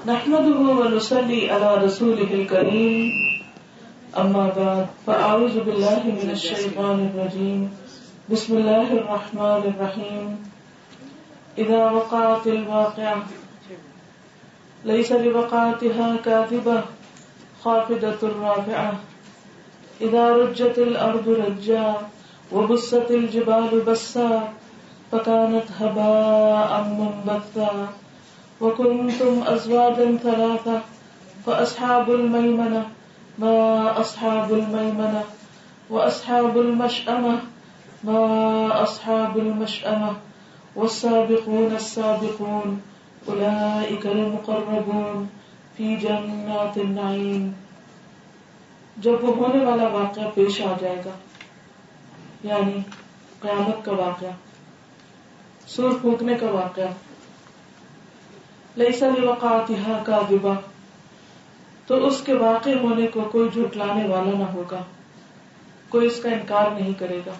نحمده ونصلي على رسوله الكريم اما بعد فاعوذ بالله من الشيطان الرجيم بسم الله الرحمن الرحيم اذا وقعت الواقعة ليس لوقعتها كاذبة خافضة رافعة اذا رجت الارض رجا وبست الجبال بسا فكانت هباء منبثا وكنتم أزواجا ثلاثة فأصحاب الميمنة ما أصحاب الميمنة وأصحاب المشأمة ما أصحاب المشأمة والسابقون السابقون أولئك المقربون في جنات النعيم. جب وہ ہونے والا واقعہ پیش آ جائے گا یعنی قیامت کا واقعہ، سور پھونکنے کا واقعہ، لیس لوقعتها کاذبہ، تو اس کے واقع ہونے کو کوئی جھٹلانے والا نہ ہوگا، کوئی اس کا انکار نہیں کرے گا،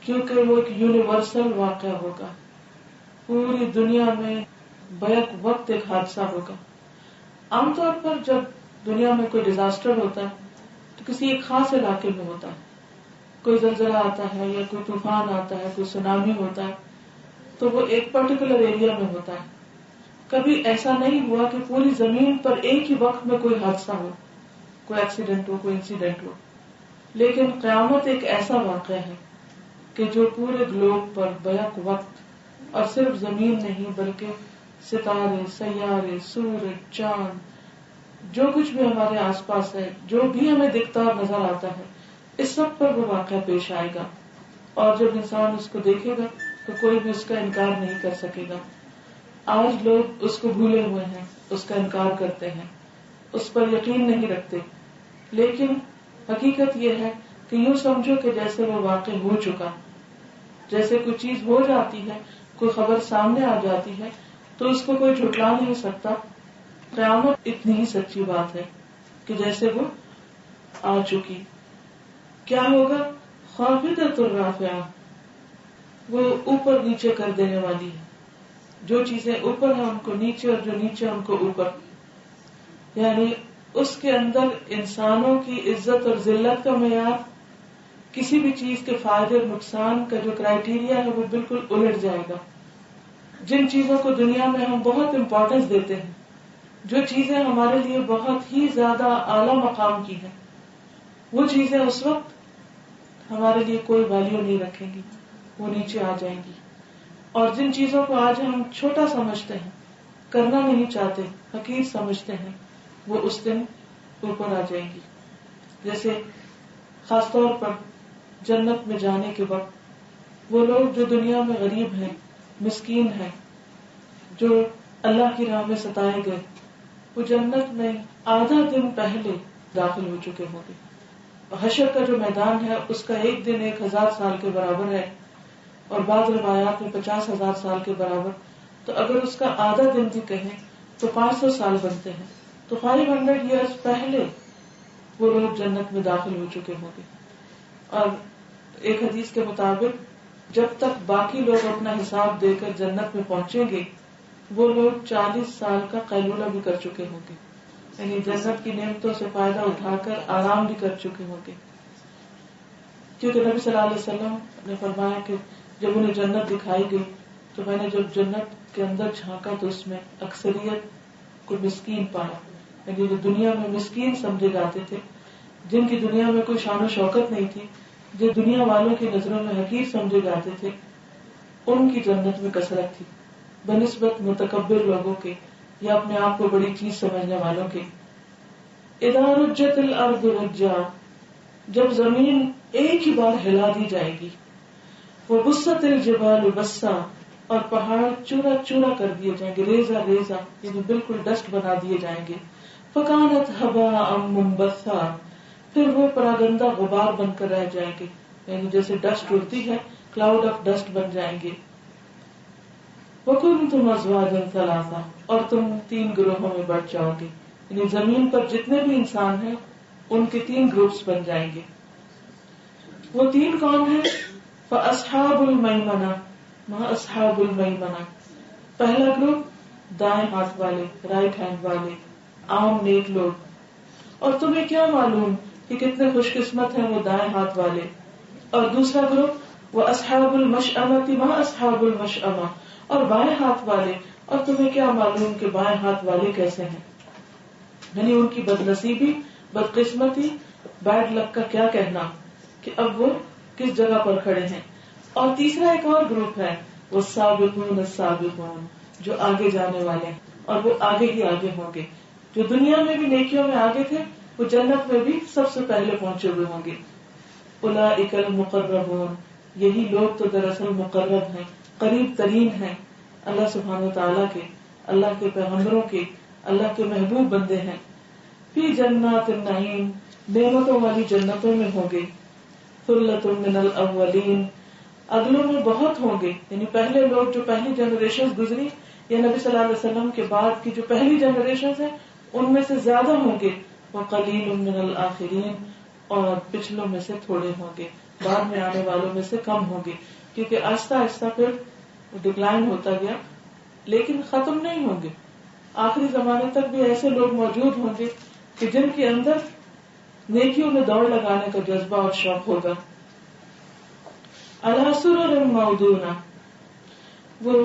کیونکہ وہ ایک یونیورسل واقعہ ہوگا، پوری دنیا میں بیک وقت ایک حادثہ ہوگا. عام طور پر جب دنیا میں کوئی ڈیزاسٹر ہوتا ہے تو کسی ایک خاص علاقے میں ہوتا ہے، کوئی زلزلہ آتا ہے یا کوئی طوفان آتا ہے، کوئی سونامی ہوتا ہے تو وہ ایک پرٹیکولر ایریا میں ہوتا ہے. کبھی ایسا نہیں ہوا کہ پوری زمین پر ایک ہی وقت میں کوئی حادثہ ہو، کوئی ایکسیڈنٹ ہو، کوئی انسیڈنٹ ہو. لیکن قیامت ایک ایسا واقعہ ہے کہ جو پورے گلوب پر بیک وقت، اور صرف زمین نہیں بلکہ ستارے، سیارے، سورج، چاند، جو کچھ بھی ہمارے آس پاس ہے، جو بھی ہمیں دکھتا اور نظر آتا ہے، اس سب پر وہ واقعہ پیش آئے گا. اور جب انسان اس کو دیکھے گا تو کوئی بھی اس کا انکار نہیں کر سکے گا. آج لوگ اس کو بھولے ہوئے ہیں، اس کا انکار کرتے ہیں، اس پر یقین نہیں رکھتے. لیکن حقیقت یہ ہے کہ یوں سمجھو کہ جیسے وہ واقع ہو چکا، جیسے کوئی چیز ہو جاتی ہے، کوئی خبر سامنے آ جاتی ہے تو اس کو کوئی جھٹلا نہیں سکتا. قیامت اتنی ہی سچی بات ہے کہ جیسے وہ آ چکی. کیا ہوگا؟ خافضۃ رافعہ، وہ اوپر نیچے کر دینے والی ہے. جو چیزیں اوپر ہیں ان کو نیچے اور جو نیچے ان کو اوپر. یعنی اس کے اندر انسانوں کی عزت اور ذلت کا معیار، کسی بھی چیز کے فائدے اور نقصان کا جو کرائیٹیریا ہے وہ بالکل الٹ جائے گا. جن چیزوں کو دنیا میں ہم بہت امپورٹنس دیتے ہیں، جو چیزیں ہمارے لیے بہت ہی زیادہ اعلیٰ مقام کی ہیں، وہ چیزیں اس وقت ہمارے لیے کوئی ویلیو نہیں رکھیں گی، وہ نیچے آ جائیں گی. اور جن چیزوں کو آج ہم چھوٹا سمجھتے ہیں، کرنا نہیں چاہتے، حقیر سمجھتے ہیں، وہ اس دن اوپر آ جائیں گی. جیسے خاص طور پر جنت میں جانے کے وقت وہ لوگ جو دنیا میں غریب ہیں، مسکین ہیں، جو اللہ کی راہ میں ستائے گئے، وہ جنت میں آدھا دن پہلے داخل ہو چکے ہوں گے. حشر کا جو میدان ہے اس کا ایک دن 1000 سال کے برابر ہے، اور بعض روایات میں 50,000 سال کے برابر. تو اگر اس کا آدھا دن بھی کہیں تو 500 سال بنتے ہیں. تو 500 ایئرز پہلے وہ لوگ جنت میں داخل ہو چکے ہوں گے. اور ایک حدیث کے مطابق جب تک باقی لوگ اپنا حساب دے کر جنت میں پہنچیں گے، وہ لوگ 40 سال کا قیلولہ بھی کر چکے ہوں گے. یعنی جنت کی نعمتوں سے فائدہ اٹھا کر آرام بھی کر چکے ہوں گے. کیونکہ نبی صلی اللہ علیہ وسلم نے فرمایا کہ جب انہیں جنت دکھائی گئی تو میں نے جب جنت کے اندر جھانکا تو اس میں اکثریت کو مسکین پایا. یعنی جو دنیا میں مسکین سمجھے جاتے تھے، جن کی دنیا میں کوئی شان و شوکت نہیں تھی، جو دنیا والوں کی نظروں میں حقیر سمجھے جاتے تھے، ان کی جنت میں کثرت تھی بنسبت متکبر لوگوں کے یا اپنے آپ کو بڑی چیز سمجھنے والوں کے. اذا رجت الارض رجا، جب زمین ایک ہی بار ہلا دی جائے گی. وبست الجبال بسا، اور پہاڑ چورا چورا کر دیے جائیں گے، ریزہ ریزہ، یعنی بالکل ڈسٹ بنا دیے جائیں گے. فکانت ہباء منبثا، پھر وہ پراگندہ غبار بن کر رہ جائیں گے. یعنی جیسے ڈسٹ اڑتی ہے، کلاؤڈ آف ڈسٹ بن جائیں گے. وکنتم ازواجا ثلاثا، اور تم 3 گروہوں میں بٹ جاؤ گے. یعنی زمین پر جتنے بھی انسان ہیں ان کے 3 گروپس بن جائیں گے. وہ 3 کون ہیں؟ فاصحاب المیمنہ ما اصحاب المیمنہ. پہلا گروپ دائیں ہاتھ والے، رائٹ ہینڈ والے، عام نیک لوگ. اور تمہیں کیا معلوم کہ کتنے خوش قسمت ہیں وہ دائیں ہاتھ والے. اور دوسرا گروپ وہ اصحاب المشأمۃ ما اصحاب المشأمہ، اور بائیں ہاتھ والے، اور تمہیں کیا معلوم کہ بائیں ہاتھ والے کیسے ہیں. یعنی ان کی بد نصیبی، بدقسمتی، بیڈ لک کا کیا کہنا کہ اب وہ کس جگہ پر کھڑے ہیں. اور تیسرا ایک اور گروپ ہے وہ السابقون السابقون، جو آگے جانے والے ہیں اور وہ آگے ہی آگے ہوں گے. جو دنیا میں بھی نیکیوں میں آگے تھے وہ جنت میں بھی سب سے پہلے پہنچے ہوئے ہوں گے. اولئک المقربون، یہی لوگ تو دراصل مقرب ہیں، قریب ترین ہیں اللہ سبحانہ وتعالیٰ کے، اللہ کے پیغمبروں کے، اللہ کے محبوب بندے ہیں. فی جنات النعیم، نعمتوں والی جنتوں میں ہوں گے. ثلۃ من الاولین، اگلوں میں بہت ہوں گے، یعنی پہلے لوگ جو پہلی جنریشن گزری یا نبی صلی اللہ علیہ وسلم کے بعد کی جو پہلی جنریشن ہے ان میں سے زیادہ ہوں گے. وقلیل من الآخرین، اور پچھلوں میں سے تھوڑے ہوں گے، بعد میں آنے والوں میں سے کم ہوں گے، کیونکہ آہستہ آہستہ پھر ڈکلائن ہوتا گیا لیکن ختم نہیں ہوں گے. آخری زمانے تک بھی ایسے لوگ موجود ہوں گے کہ جن کے اندر نیکیوں میں دوڑ لگانے کا جذبہ اور شوق ہوگا. علی سرر موضونہ، وہ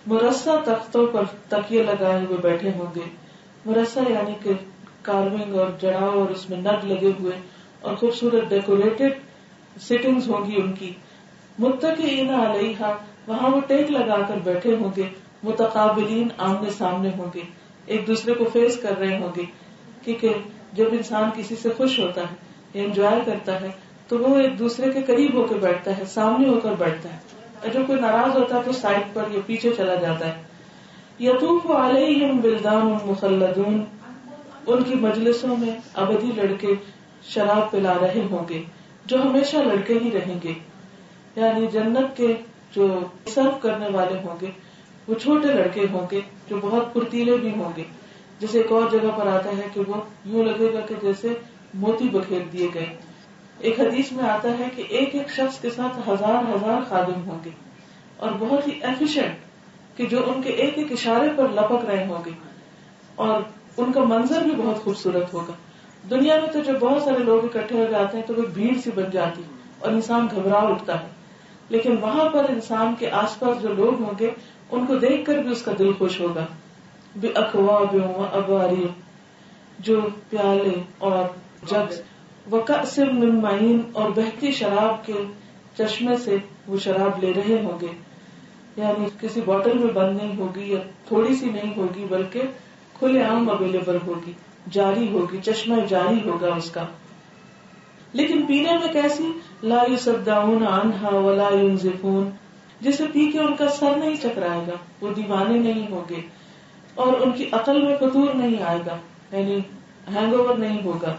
مرصع تختوں پر تکیے لگائے ہوئے بیٹھے ہوں گے. مرصع یعنی کہ کارونگ اور جڑاؤ اور اس میں نگ لگے ہوئے اور خوبصورت ڈیکوریٹڈ سٹنگز ہوں گی ان کی. متکئین علیہا، وہاں وہ ٹیک لگا کر بیٹھے ہوں گے. متقابلین، آمنے سامنے ہوں گے، ایک دوسرے کو فیس کر رہے ہوں گے. کیونکہ جب انسان کسی سے خوش ہوتا ہے یا انجوائے کرتا ہے تو وہ ایک دوسرے کے قریب ہو کے بیٹھتا ہے، سامنے ہو کر بیٹھتا ہے. اور جب کوئی ناراض ہوتا ہے تو سائڈ پر یا پیچھے چلا جاتا ہے. یطوف علیہم ولدان مخلدون، ان کی مجلسوں میں ابدی لڑکے شراب پلا رہے ہوں گے جو ہمیشہ لڑکے ہی رہیں گے. یعنی جنت کے جو سرو کرنے والے ہوں گے وہ چھوٹے لڑکے ہوں گے جو بہت پھرتیلے بھی ہوں گے. جیسے ایک اور جگہ پر آتا ہے کہ وہ یوں لگے گا کہ جیسے موتی بکھیر دیے گئے. ایک حدیث میں آتا ہے کہ ایک ایک شخص کے ساتھ ہزار ہزار خادم ہوں گے اور بہت ہی ایفیشینٹ کہ جو ان کے ایک ایک اشارے پر لپک رہے ہوں گے اور ان کا منظر بھی بہت خوبصورت ہوگا. دنیا میں تو جب بہت سارے لوگ اکٹھے ہو جاتے ہیں تو وہ بھیڑ سی بن جاتی اور انسان گھبرا اٹھتا ہے، لیکن وہاں پر انسان کے آس پاس جو لوگ ہوں گے ان کو دیکھ کر بھی اس کا دل خوش ہوگا. بِأَكْوَابٍ وَأَبَارِيقَ، جو پیالے اور جگ، وَكَأْسٍ مِّن مَّعِينٍ، اور بہتی شراب کے چشمے سے وہ شراب لے رہے ہوں گے. یعنی کسی بوتل میں بند نہیں ہوگی یا تھوڑی سی نہیں ہوگی بلکہ کھلے عام اویلیبل ہوگی، جاری ہوگی، چشمہ جاری ہوگا اس کا. لیکن پینے میں کیسی؟ لا يصدعون عنها ولا ينزفون، جسے پی کے ان کا سر نہیں چکرائے گا، وہ دیوانے نہیں ہوں گے اور ان کی عقل میں فطور نہیں آئے گا، یعنی ہینگ اوور نہیں ہوگا.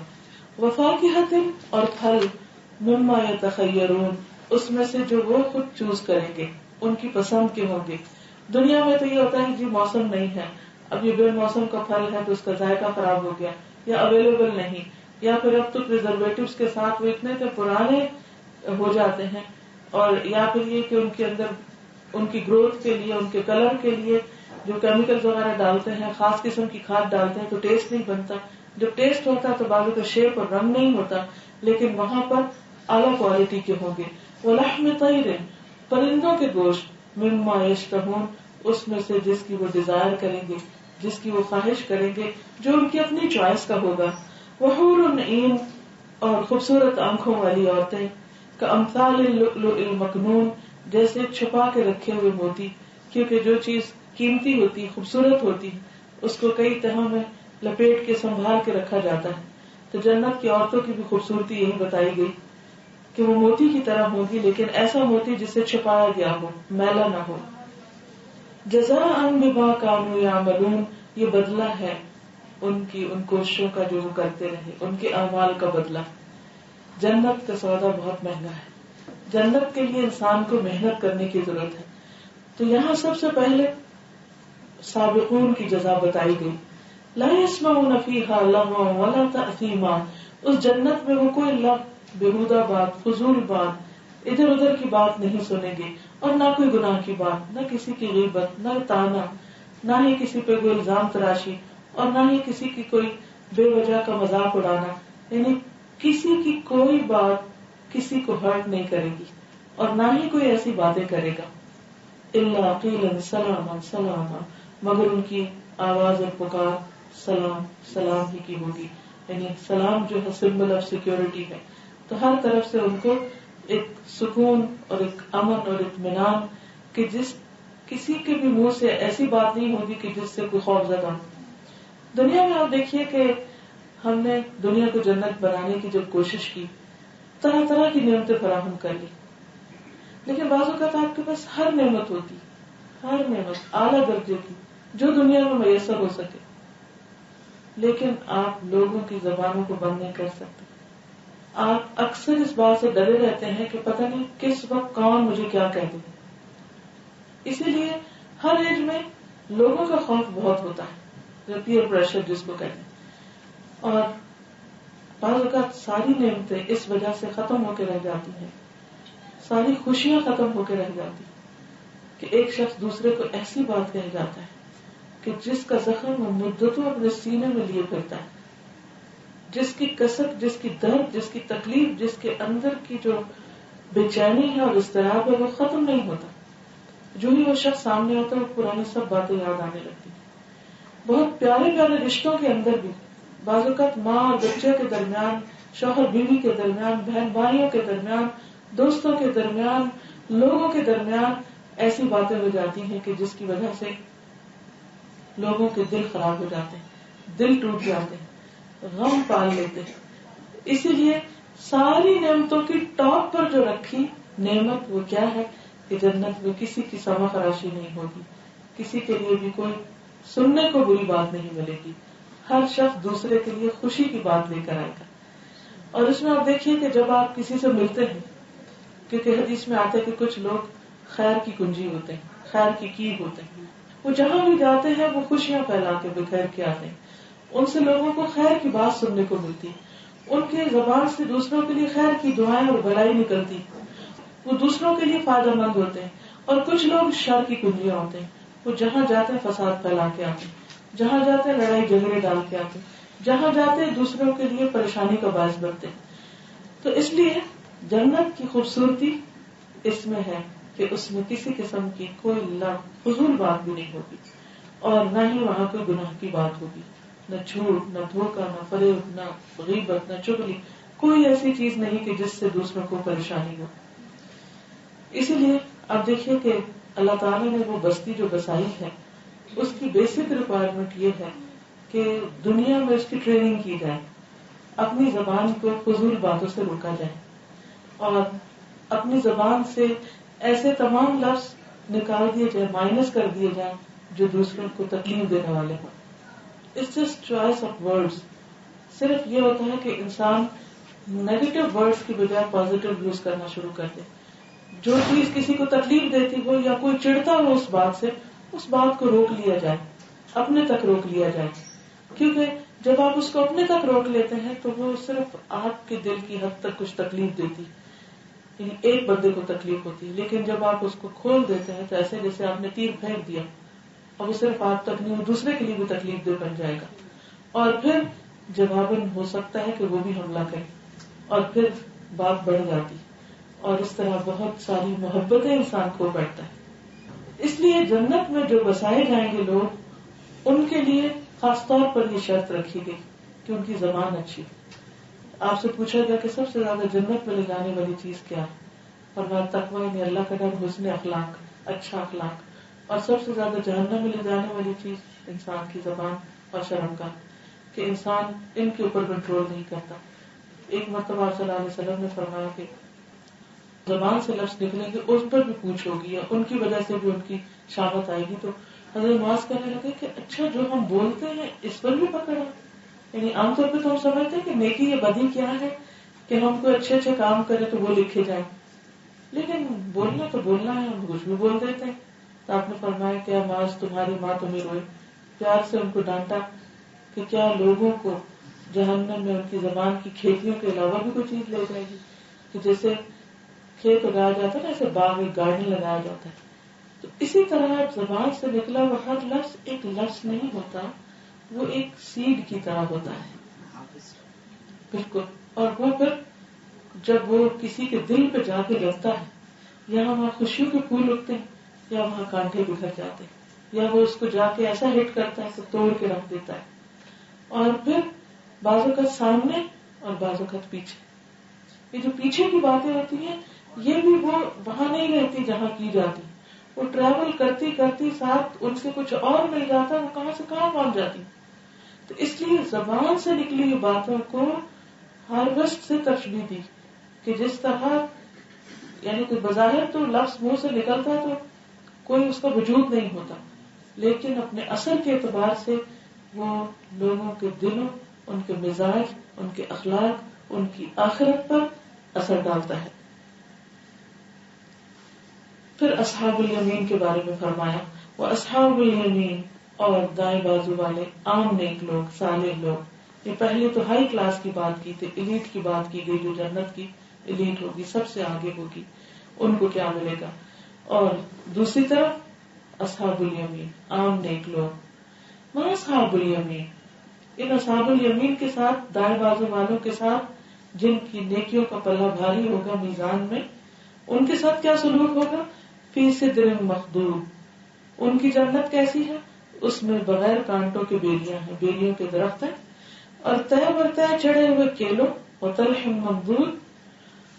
وفاکہۃ، اور پھل، مما یتخیرون، اس میں سے جو وہ خود چوز کریں گے، ان کی پسند کے ہوں گے. دنیا میں تو یہ ہوتا ہے جی موسم نہیں ہے، اب یہ بے موسم کا پھل ہے تو اس کا ذائقہ خراب ہو گیا یا اویلیبل نہیں، یا پھر اب تو پریزرویٹوز کے ساتھ وہ اتنے پرانے ہو جاتے ہیں، اور یا پھر یہ کہ ان کے اندر ان کی گروتھ کے لیے، ان کے کلر کے لیے جو کیمیکلز وغیرہ ڈالتے ہیں، خاص قسم کی کھاد ڈالتے ہیں تو ٹیسٹ نہیں بنتا. جب ٹیسٹ ہوتا ہے تو بازو کا شیپ اور رنگ نہیں ہوتا، لیکن وہاں پر اعلیٰ کوالٹی کے ہوں گے. وَلَحْمِ طَيْرٍ، پرندوں کے گوشت، مما یشتہون، اس میں سے جس کی وہ ڈیزائر کریں گے، جس کی وہ خواہش کریں گے، جو ان کی اپنی چوائس کا ہوگا. وحور عین، اور خوبصورت آنکھوں والی عورتیں، کامثال اللؤلؤ المکنون، جیسے چھپا کے رکھے ہوئے موتی، کیونکہ جو چیز قیمتی ہوتی، خوبصورت ہوتی، اس کو کئی تہوں میں لپیٹ کے سنبھال کے رکھا جاتا ہے. تو جنت کی عورتوں کی بھی خوبصورتی یہی بتائی گئی کہ وہ موتی کی طرح ہوگی، لیکن ایسا موتی جسے چھپایا گیا ہو، میلا نہ ہو. جزاء بما كانوا يعملون، یہ بدلہ ہے ان کوششوں کا جو وہ کرتے رہے، ان کے اعمال کا بدلہ. جنت کا سودا بہت مہنگا ہے، جنت کے لیے انسان کو محنت کرنے کی ضرورت ہے. تو یہاں سب سے پہلے سابقون کی جزا بتائی گئی. لا يسمعون فيها لغوا ولا تأثیما، اس جنت میں وہ کوئی لغو، بےہودہ بات، فضول بات، ادھر ادھر کی بات نہیں سنیں گے، اور نہ کوئی گناہ کی بات، نہ کسی کی غیبت، نہ تانا، نہ ہی کسی پہ کوئی الزام تراشی، اور نہ ہی کسی کی کوئی بے وجہ کا مذاق اڑانا. یعنی کسی کی کوئی بات کسی کو ہرٹ نہیں کرے گی، اور نہ ہی کوئی ایسی باتیں کرے گا. الا قیلا سلاما سلاما، مگر ان کی آواز اور پکار سلام سلام ہی کی ہوگی. یعنی سلام جو ہے سمبل آف سیکورٹی ہے، تو ہر طرف سے ان کو ایک سکون اور ایک امن اور اطمینان کہ جس کسی کے بھی منہ سے ایسی بات نہیں ہوگی کہ جس سے کوئی خوف زدہ ہو. دنیا میں آپ دیکھیے کہ ہم نے دنیا کو جنت بنانے کی جب کوشش کی، طرح طرح کی نعمتیں فراہم کر لی، لیکن بعض اوقات آپ کے پاس ہر نعمت ہوتی، ہر نعمت اعلیٰ درجے کی جو دنیا میں میسر ہو سکے، لیکن آپ لوگوں کی زبانوں کو بند نہیں کر سکتے. آپ اکثر اس بات سے ڈرے رہتے ہیں کہ پتہ نہیں کس وقت کون مجھے کیا کہہ دے. اسی لیے ہر ایج میں لوگوں کا خوف بہت ہوتا ہے، پیئر پریشر جس کو کہتے ہیں. اور بعض اوقات ساری نعمتیں اس وجہ سے ختم ہو کے رہ جاتی ہیں، ساری خوشیاں ختم ہو کے رہ جاتی کہ ایک شخص دوسرے کو ایسی بات کہہ جاتا ہے کہ جس کا زخم وہ مدتوں اپنے سینے میں لیے پھرتا ہے، جس کی کسک، جس کی درد، جس کی تکلیف، جس کے اندر کی جو بے چینی ہے اور اضطراب ہے وہ ختم نہیں ہوتا. جو ہی وہ شخص سامنے ہوتا ہے وہ پرانی سب باتیں یاد آنے لگتی. بہت پیارے پیارے رشتوں کے اندر بھی بعض اوقات ماں اور بچے کے درمیان، شوہر بیوی کے درمیان، بہن بھائیوں کے درمیان، دوستوں کے درمیان، لوگوں کے درمیان ایسی باتیں ہو جاتی ہیں کہ جس کی وجہ سے لوگوں کے دل خراب ہو جاتے ہیں، دل ٹوٹ جاتے ہیں، غم پال لیتے ہیں. اسی لیے ساری نعمتوں کی ٹاپ پر جو رکھی نعمت وہ کیا ہے کہ جنت میں کسی کی سما خراشی نہیں ہوگی، کسی کے لیے بھی کوئی سننے کو بری بات نہیں ملے گی. ہر شخص دوسرے کے لیے خوشی کی بات لے کر آئے گا. اور اس میں آپ دیکھیے کہ جب آپ کسی سے ملتے ہیں، کیونکہ حدیث میں آتا ہے کہ کچھ لوگ خیر کی کنجی ہوتے ہیں، خیر کی کیل ہوتے ہیں، وہ جہاں بھی جاتے ہیں وہ خوشیاں پھیلا کے بخیر کے آتے ہیں. ان سے لوگوں کو خیر کی بات سننے کو ملتی، ان کے زبان سے دوسروں کے لیے خیر کی دعائیں اور بھلائی نکلتی، وہ دوسروں کے لیے فائدہ مند ہوتے ہیں. اور کچھ لوگ شر کی کنجیاں ہوتے ہیں، وہ جہاں جاتے ہیں فساد پھیلا کے آتے ہیں، جہاں جاتے ہیں لڑائی جھگڑے ڈال کے آتے ہیں، جہاں جاتے ہیں دوسروں کے لیے پریشانی کا باعث بنتے ہیں. تو اس لیے جنت کی خوبصورتی اس میں ہے کہ اس میں کسی قسم کی کوئی فضول بات بھی نہیں ہوگی، اور نہ ہی وہاں کوئی گناہ کی بات ہوگی، نہ جھوٹ، نہ دھوکہ، نہ فریب، نہ غیبت، نہ چغلی، کوئی ایسی چیز نہیں کہ جس سے دوسروں کو پریشانی ہو. اسی لیے آپ دیکھیے کہ اللہ تعالیٰ نے وہ بستی جو بسائی ہے اس کی بیسک ریکوائرمنٹ یہ ہے کہ دنیا میں اس کی ٹریننگ کی جائے، اپنی زبان کو فضول باتوں سے روکا جائے، اور اپنی زبان سے ایسے تمام لفظ نکال دیے جائے، مائنس کر دیے جائیں جو دوسروں کو تکلیف دینے والے ہوں. It's just choice of words. صرف یہ ہوتا ہے کہ انسان نیگیٹو ورڈز کی بجائے پازیٹو یوز کرنا شروع کر دے. جو چیز کسی کو تکلیف دیتی ہو یا کوئی چڑھتا ہو اس بات سے، اس بات کو روک لیا جائے، اپنے تک روک لیا جائے. کیونکہ جب آپ اس کو اپنے تک روک لیتے ہیں تو وہ صرف آپ کے دل کی حد تک کچھ تکلیف دیتی، یعنی ایک بندے کو تکلیف ہوتی ہے. لیکن جب آپ اس کو کھول دیتے ہیں تو ایسے جیسے آپ نے تیر پھینک دیا، اور وہ صرف آپ تک نہیں، وہ دوسرے کے لیے بھی تکلیف دہ بن جائے گا، اور پھر جواباً ہو سکتا ہے کہ وہ بھی حملہ کرے، اور پھر بات بڑھ جاتی، اور اس طرح بہت ساری محبتیں انسان کو بیٹھتا ہے. اس لیے جنت میں جو بسائے جائیں گے لوگ، ان کے لیے خاص طور پر یہ شرط رکھی گئی کہ ان کی زبان اچھی. آپ سے پوچھا گیا کہ سب سے زیادہ جنت میں لے جانے والی چیز کیا ہے، اور میں تقویٰ یعنی اللہ کا ڈر، حسن اخلاق، اچھا اخلاق. اور سب سے زیادہ جہنم میں لے جانے والی چیز انسان کی زبان اور شرم کا، کہ انسان ان کے اوپر کنٹرول نہیں کرتا. ایک مرتبہ آپ صلی اللہ علیہ وسلم نے فرمایا کہ زبان سے لفظ نکلیں گے اس پر بھی پوچھ ہوگی، یا ان کی وجہ سے بھی ان کی شامت آئے گی. تو حضرت معاذ کہنے لگے کہ اچھا جو ہم بولتے ہیں اس پر بھی پکڑ ہے. یعنی عام طور پہ تو ہم سمجھتے ہیں کہ نیکی یا بدی کیا ہے کہ ہم کوئی اچھے اچھے کام کریں تو وہ لکھے جائیں، لیکن بولنا تو بولنا ہے، ہم کچھ بھی بول دیتے ہیں. تو آپ نے فرمایا کہ معاذ تمہاری ماں تمہیں روئے. پیار سے ان کو ڈانٹا کہ کیا لوگوں کو جہنم میں ان کی زبان کی کھیتیوں کے علاوہ بھی کوئی چیز لے جائے گی، کہ جیسے کھیت اگایا جاتا ہے نا، ایسے باغ میں گارڈن لگایا جاتا ہے، تو اسی طرح زبان سے نکلا وہ ہر لفظ ایک لفظ نہیں ہوتا، وہ ایک سیڈ کی طرح ہوتا ہے. بالکل. اور وہ پھر جب وہ کسی کے دل پہ جا کے لگتا ہے، یہاں وہاں خوشیوں کے پھول اگتے ہیں یا وہاں کانٹے بکھر جاتے ہیں، یا وہ اس کو جا کے ایسا ہٹ کرتا ہے کہ توڑ کے رکھ دیتا ہے. اور پھر بعض اوقات سامنے اور بعض اوقات پیچھے. یہ جو پیچھے کی باتیں ہوتی ہیں یہ بھی وہ وہاں نہیں رہتی جہاں کی جاتی، وہ ٹریول کرتی کرتی ساتھ ان سے کچھ اور مل جاتا، وہ کہاں سے کہاں پہنچ جاتی. تو اس لیے زبان سے نکلی ہوئی باتوں کو ہارویسٹ سے تشبیہ دی کہ جس طرح یعنی کہ بظاہر تو لفظ منہ سے نکلتا ہے تو کوئی اس کا وجود نہیں ہوتا، لیکن اپنے اثر کے اعتبار سے وہ لوگوں کے دلوں، ان کے مزاج، ان کے اخلاق، ان کی آخرت پر اثر ڈالتا ہے. پھر اصحاب الیمین کے بارے میں فرمایا، وہ اصحاب الیمین اور دائیں بازو والے عام نیک لوگ، صالح لوگ. یہ پہلے تو ہائی کلاس کی بات کی تھی، ایلیٹ کی بات کی گئی، جو جنت کی ایلیٹ ہوگی، سب سے آگے ہوگی، ان کو کیا ملے گا. اور دوسری طرف اصحاب الیمین عام نیک لوگ. وہ اصحاب الیمین، ان اصحاب الیمین کے ساتھ، دائیں بازو والوں کے ساتھ جن کی نیکیوں کا پلہ بھاری ہوگا میزان میں، ان کے ساتھ کیا سلوک ہوگا؟ فی سدر مخضود، ان کی جنت کیسی ہے؟ اس میں بغیر کانٹوں کے بیلیاں ہیں، بیلیوں کے درخت ہیں، اور طے بر طے چڑھے ہوئے کیلوں، وطلح ممدود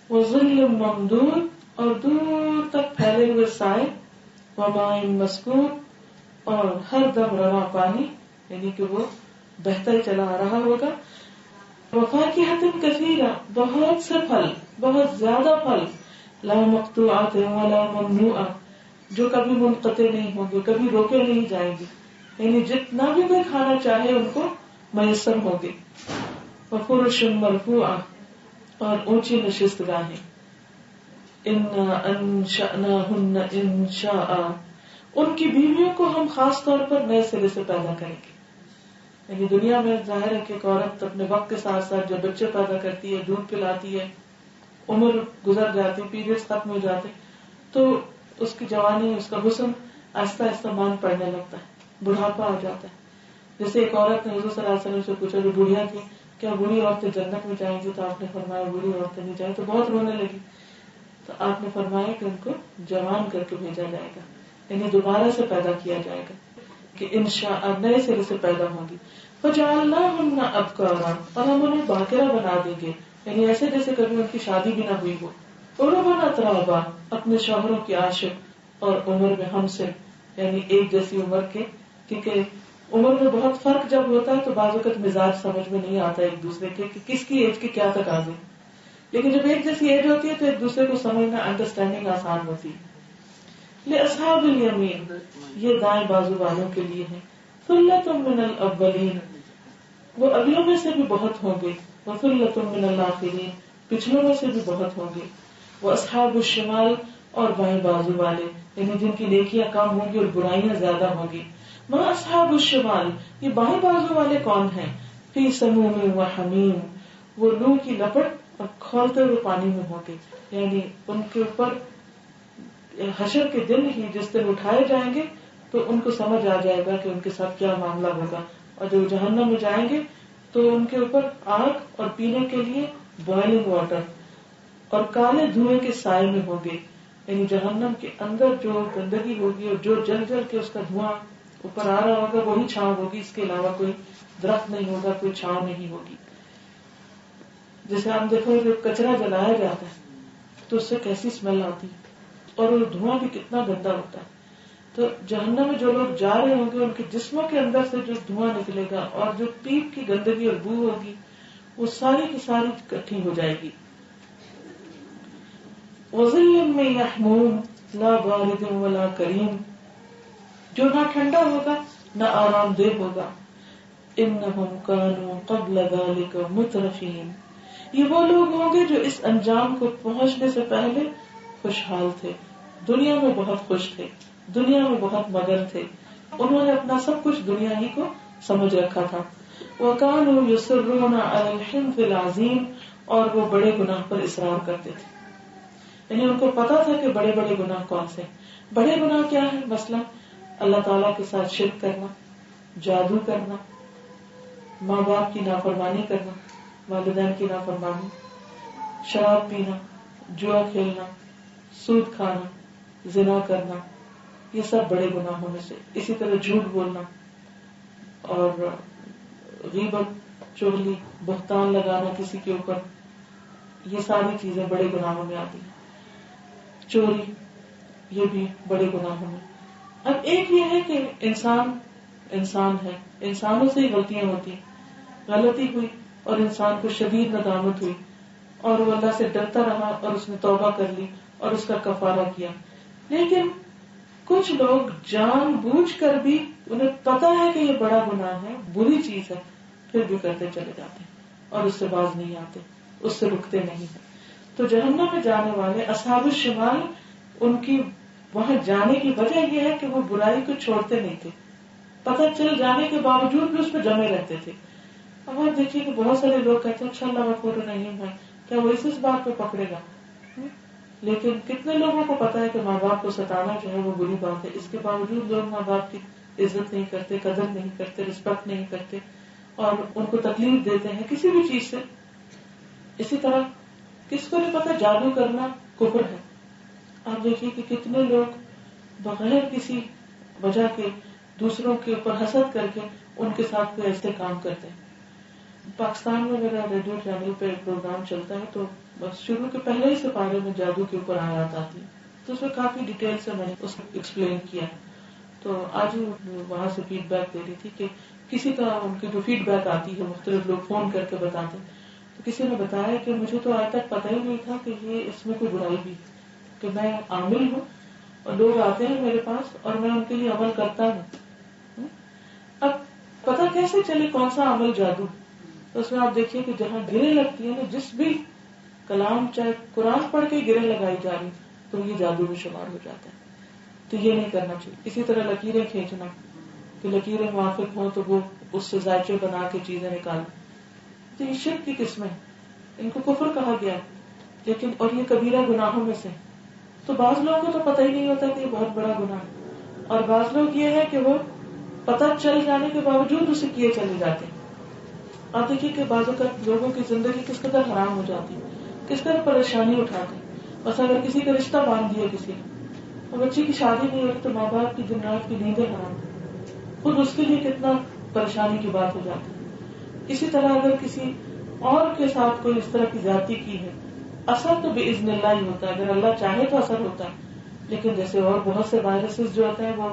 وظل ممدود، اور دور تک پھیلے ہوئے سائے، وماء مسکوب، اور ہر دم رواں پانی، یعنی کہ وہ بہتا ہی چلا آ رہا ہوگا. وفاکہۃ کثیرہ، بہت سے پھل، بہت زیادہ پھل، لا مقطوعۃ ولا ممنوعہ، جو کبھی منقطع نہیں ہوں گے، کبھی روکے نہیں جائیں گے، یعنی جتنا بھی کوئی کھانا چاہے ان کو میسر ہوگی. وفرش مرفوعہ، اور اونچی نشست گاہیں. انا انشأناہن انشاء، ان کی بیویوں کو ہم خاص طور پر نئے سرے سے پیدا کریں گے. یعنی دنیا میں ظاہر ہے کہ ایک عورت اپنے وقت کے ساتھ ساتھ جب بچے پیدا کرتی ہے، دودھ پلاتی ہے، عمر گزر جاتی، پیریڈز ختم ہو جاتے، تو اس کی جوانی، اس کا حسن آہستہ آہستہ مان پڑنے لگتا ہے، بڑھاپا آ جاتا ہے. جیسے ایک عورت نے حضور صلی اللہ علیہ وسلم سے پوچھا، جو بڑھیا تھی، کیا بوڑھی عورتیں جنت میں جائیں گی؟ تو آپ نے فرمایا بوڑھی عورتیں نہیں جائیں. تو بہت رونے لگی. تو آپ نے فرمایا کہ ان کو جوان کر کے بھیجا جائے گا، یعنی دوبارہ سے پیدا کیا جائے گا، کہ انشاء نئے سرے سے پیدا ہوں گی. فجعلناہن ابکارا، اور ہم انہیں باکرہ بنا دیں گے، یعنی ایسے جیسے کبھی ان کی شادی بھی نہ ہوئی ہو. عربا اترابا، اپنے شوہروں کی عاشق، اور عمر میں ہم سے، یعنی ایک جیسی عمر کے، کیونکہ عمر میں بہت فرق جب ہوتا ہے تو بعض اوقات مزاج سمجھ میں نہیں آتا ایک دوسرے کے کہ کس کی ایج کے کیا تقاضے، لیکن جب ایک جیسی ایج ہوتی ہے تو ایک دوسرے کو سمجھنا، انڈرسٹینڈنگ آسان ہوتی ہے. لأصحاب الیمین، یہ دائیں بازو والوں کے لیے ہے. ثلۃ من الاولین، وہ اگلوں میں سے بھی بہت ہوں گے. وثلۃ من الآخرین، پچھلوں میں سے بھی بہت ہوں گے. واصحاب الشمال، اور بائیں بازو والے، یعنی جن کی نیکیاں کم ہوں گی اور برائیاں زیادہ ہوں گی. ما اصحاب الشمال، یہ بائیں بازو والے کون ہیں؟ فی سموم وحمیم، وہ لو کی لپٹ اور کھولتے ہوئے پانی میں ہوں گے. یعنی ان کے اوپر حشر کے دن ہی جس دن اٹھائے جائیں گے تو ان کو سمجھ آ جائے گا کہ ان کے ساتھ کیا معاملہ ہوگا. اور جب جہنم میں جائیں گے تو ان کے اوپر آگ اور پینے کے لیے بوائلنگ واٹر اور کالے دھوئیں کے سائے میں ہوں گے. یعنی جہنم کے اندر جو گندگی ہوگی اور جو جل جل کے اس کا دھواں اوپر آ رہا ہوگا وہی چھاؤں ہوگی، اس کے علاوہ کوئی درخت نہیں ہوگا، کوئی چھاؤں نہیں ہوگی. جیسے ہم دیکھو جب کچرا جلایا جاتا ہے تو اس سے کیسی اسمیل آتی ہے، اور وہ دھواں بھی کتنا گندا ہوتا ہے. تو جہنم میں جو لوگ جا رہے ہوں گے ان کے جسموں کے اندر سے جو دھواں نکلے گا اور جو پیپ کی گندگی اور بو ہوگی وہ ساری کی ساری اکٹھی ہو جائے گی. وظل من یحموم لا بارد ولا کریم، جو نہ ٹھنڈا ہوگا نہ آرام دہ ہوگا. انہم کانوا قبل ذلک مترفین، یہ وہ لوگ ہوں گے جو اس انجام کو پہنچنے سے پہلے خوشحال تھے، دنیا میں بہت خوش تھے، دنیا میں بہت مگن تھے، انہوں نے اپنا سب کچھ دنیا ہی کو سمجھ رکھا تھا. وَكَانُوا يُصِرُّونَ عَلَى الْحِنْثِ الْعَظِيمِ، اور وہ بڑے گناہ پر اصرار کرتے تھے. یعنی ان کو پتا تھا کہ بڑے بڑے گناہ کون سے. بڑے گناہ کیا ہے؟ مثلا اللہ تعالیٰ کے ساتھ شرک کرنا، جادو کرنا، ماں باپ کی نافرمانی کرنا، والدین کی نافرمانی، شراب پینا، جوا کھیلنا، سود کھانا، زنا کرنا، یہ سب بڑے گناہوں میں سے. اسی طرح جھوٹ بولنا اور غیبت، چغلی، بہتان لگانا کسی کے اوپر، یہ ساری چیزیں بڑے گناہوں میں آتی ہیں. چوری، یہ بھی بڑے گناہوں میں. اب ایک یہ ہے کہ انسان ہے، انسانوں سے ہی غلطیاں ہوتی ہیں. غلطی ہوئی اور انسان کو شدید ندامت ہوئی اور وہ اللہ سے ڈرتا رہا اور اس نے توبہ کر لی اور اس کا کفارہ کیا. لیکن کچھ لوگ جان بوجھ کر بھی، انہیں پتا ہے کہ یہ بڑا گناہ ہے، بری چیز ہے، پھر بھی کرتے چلے جاتے ہیں اور اس سے باز نہیں آتے، اس سے رکتے نہیں ہیں. تو جہنم میں جانے والے اصحاب الشمال، ان کی وہاں جانے کی وجہ یہ ہے کہ وہ برائی کو چھوڑتے نہیں تھے. پتہ چل جانے کے باوجود بھی اس پہ جمے رہتے تھے. اب آپ دیکھیے کہ بہت سارے لوگ کہتے ہیں اچھا اللہ غفور رحیم ہے، کیا وہ اس بات پہ پکڑے گا؟ لیکن کتنے لوگوں کو پتا ہے کہ ماں باپ کو ستانا جو ہے وہ بری بات ہے، اس کے باوجود لوگ ماں باپ کی عزت نہیں کرتے، قدر نہیں کرتے، رسپیکٹ نہیں کرتے اور ان کو تکلیف دیتے ہیں کسی بھی چیز سے. اسی طرح کس کو نہیں پتا جادو کرنا کفر ہے. آپ دیکھیے کہ کتنے لوگ بغیر کسی وجہ کے دوسروں کے اوپر حسد کر کے ان کے ساتھ کوئی ایسے کام کرتے ہیں. پاکستان میں میرا ریڈیو چینل پہ ایک پروگرام چلتا ہے تو بس شروع کے پہلے ہی سپارے میں جادو کے اوپر آیات آتی ہے، تو اس میں کافی ڈیٹیل سے میں نے اس کو ایکسپلین کیا. تو آج وہاں سے فیڈ بیک دے رہی تھی کہ کسی کا ان کی جو فیڈ بیک آتی ہے مختلف لوگ فون کر کے بتاتے ہیں. تو کسی نے بتایا کہ مجھے تو آج تک پتہ ہی نہیں تھا کہ یہ اس میں کوئی برائی بھی، کہ میں عامل ہوں اور لوگ آتے ہیں میرے پاس اور میں ان کے لیے عمل کرتا ہوں. اب پتہ کیسے چلے کون سا عمل جادو؟ تو اس میں آپ دیکھیے کہ جہاں گرے لگتی ہے نا، جس بھی کلام چاہے قرآن پڑھ کے گرے لگائی جا رہی تو یہ جادو میں شمار ہو جاتا ہے. تو یہ نہیں کرنا چاہیے. اسی طرح لکیریں کھینچنا، کہ لکیریں موافق ہوں تو وہ اس سے ذائقے بنا کے چیزیں نکالیں، تو یہ شرک کی قسمیں، ان کو کفر کہا گیا. لیکن اور یہ کبیرہ گناہوں میں سے. تو بعض لوگوں کو تو پتہ ہی نہیں ہوتا کہ یہ بہت بڑا گناہ ہے، اور بعض لوگ یہ ہے کہ وہ پتہ چل جانے کے باوجود اسے کیے چلے جاتے ہیں. آپ دیکھیے کہ بعض اوقات لوگوں کی زندگی کس قدر حرام ہو جاتی ہے، کس قدر پریشانی اٹھاتے ہیں. بس اگر کسی کا رشتہ باندھ دیا کسی اور بچی کی شادی نہیں ہوتی تو ماں باپ کی دن رات کی نیندیں حرام، خود اس کے لیے کتنا پریشانی کی بات ہو جاتی ہے. اسی طرح اگر کسی اور کے ساتھ کوئی اس طرح کی زیادتی کی ہے، اثر تو باذن اللہ ہی ہوتا ہے، اگر اللہ چاہے تو اثر ہوتا ہے. لیکن جیسے اور بہت سے وائرسز جو ہوتے ہیں وہ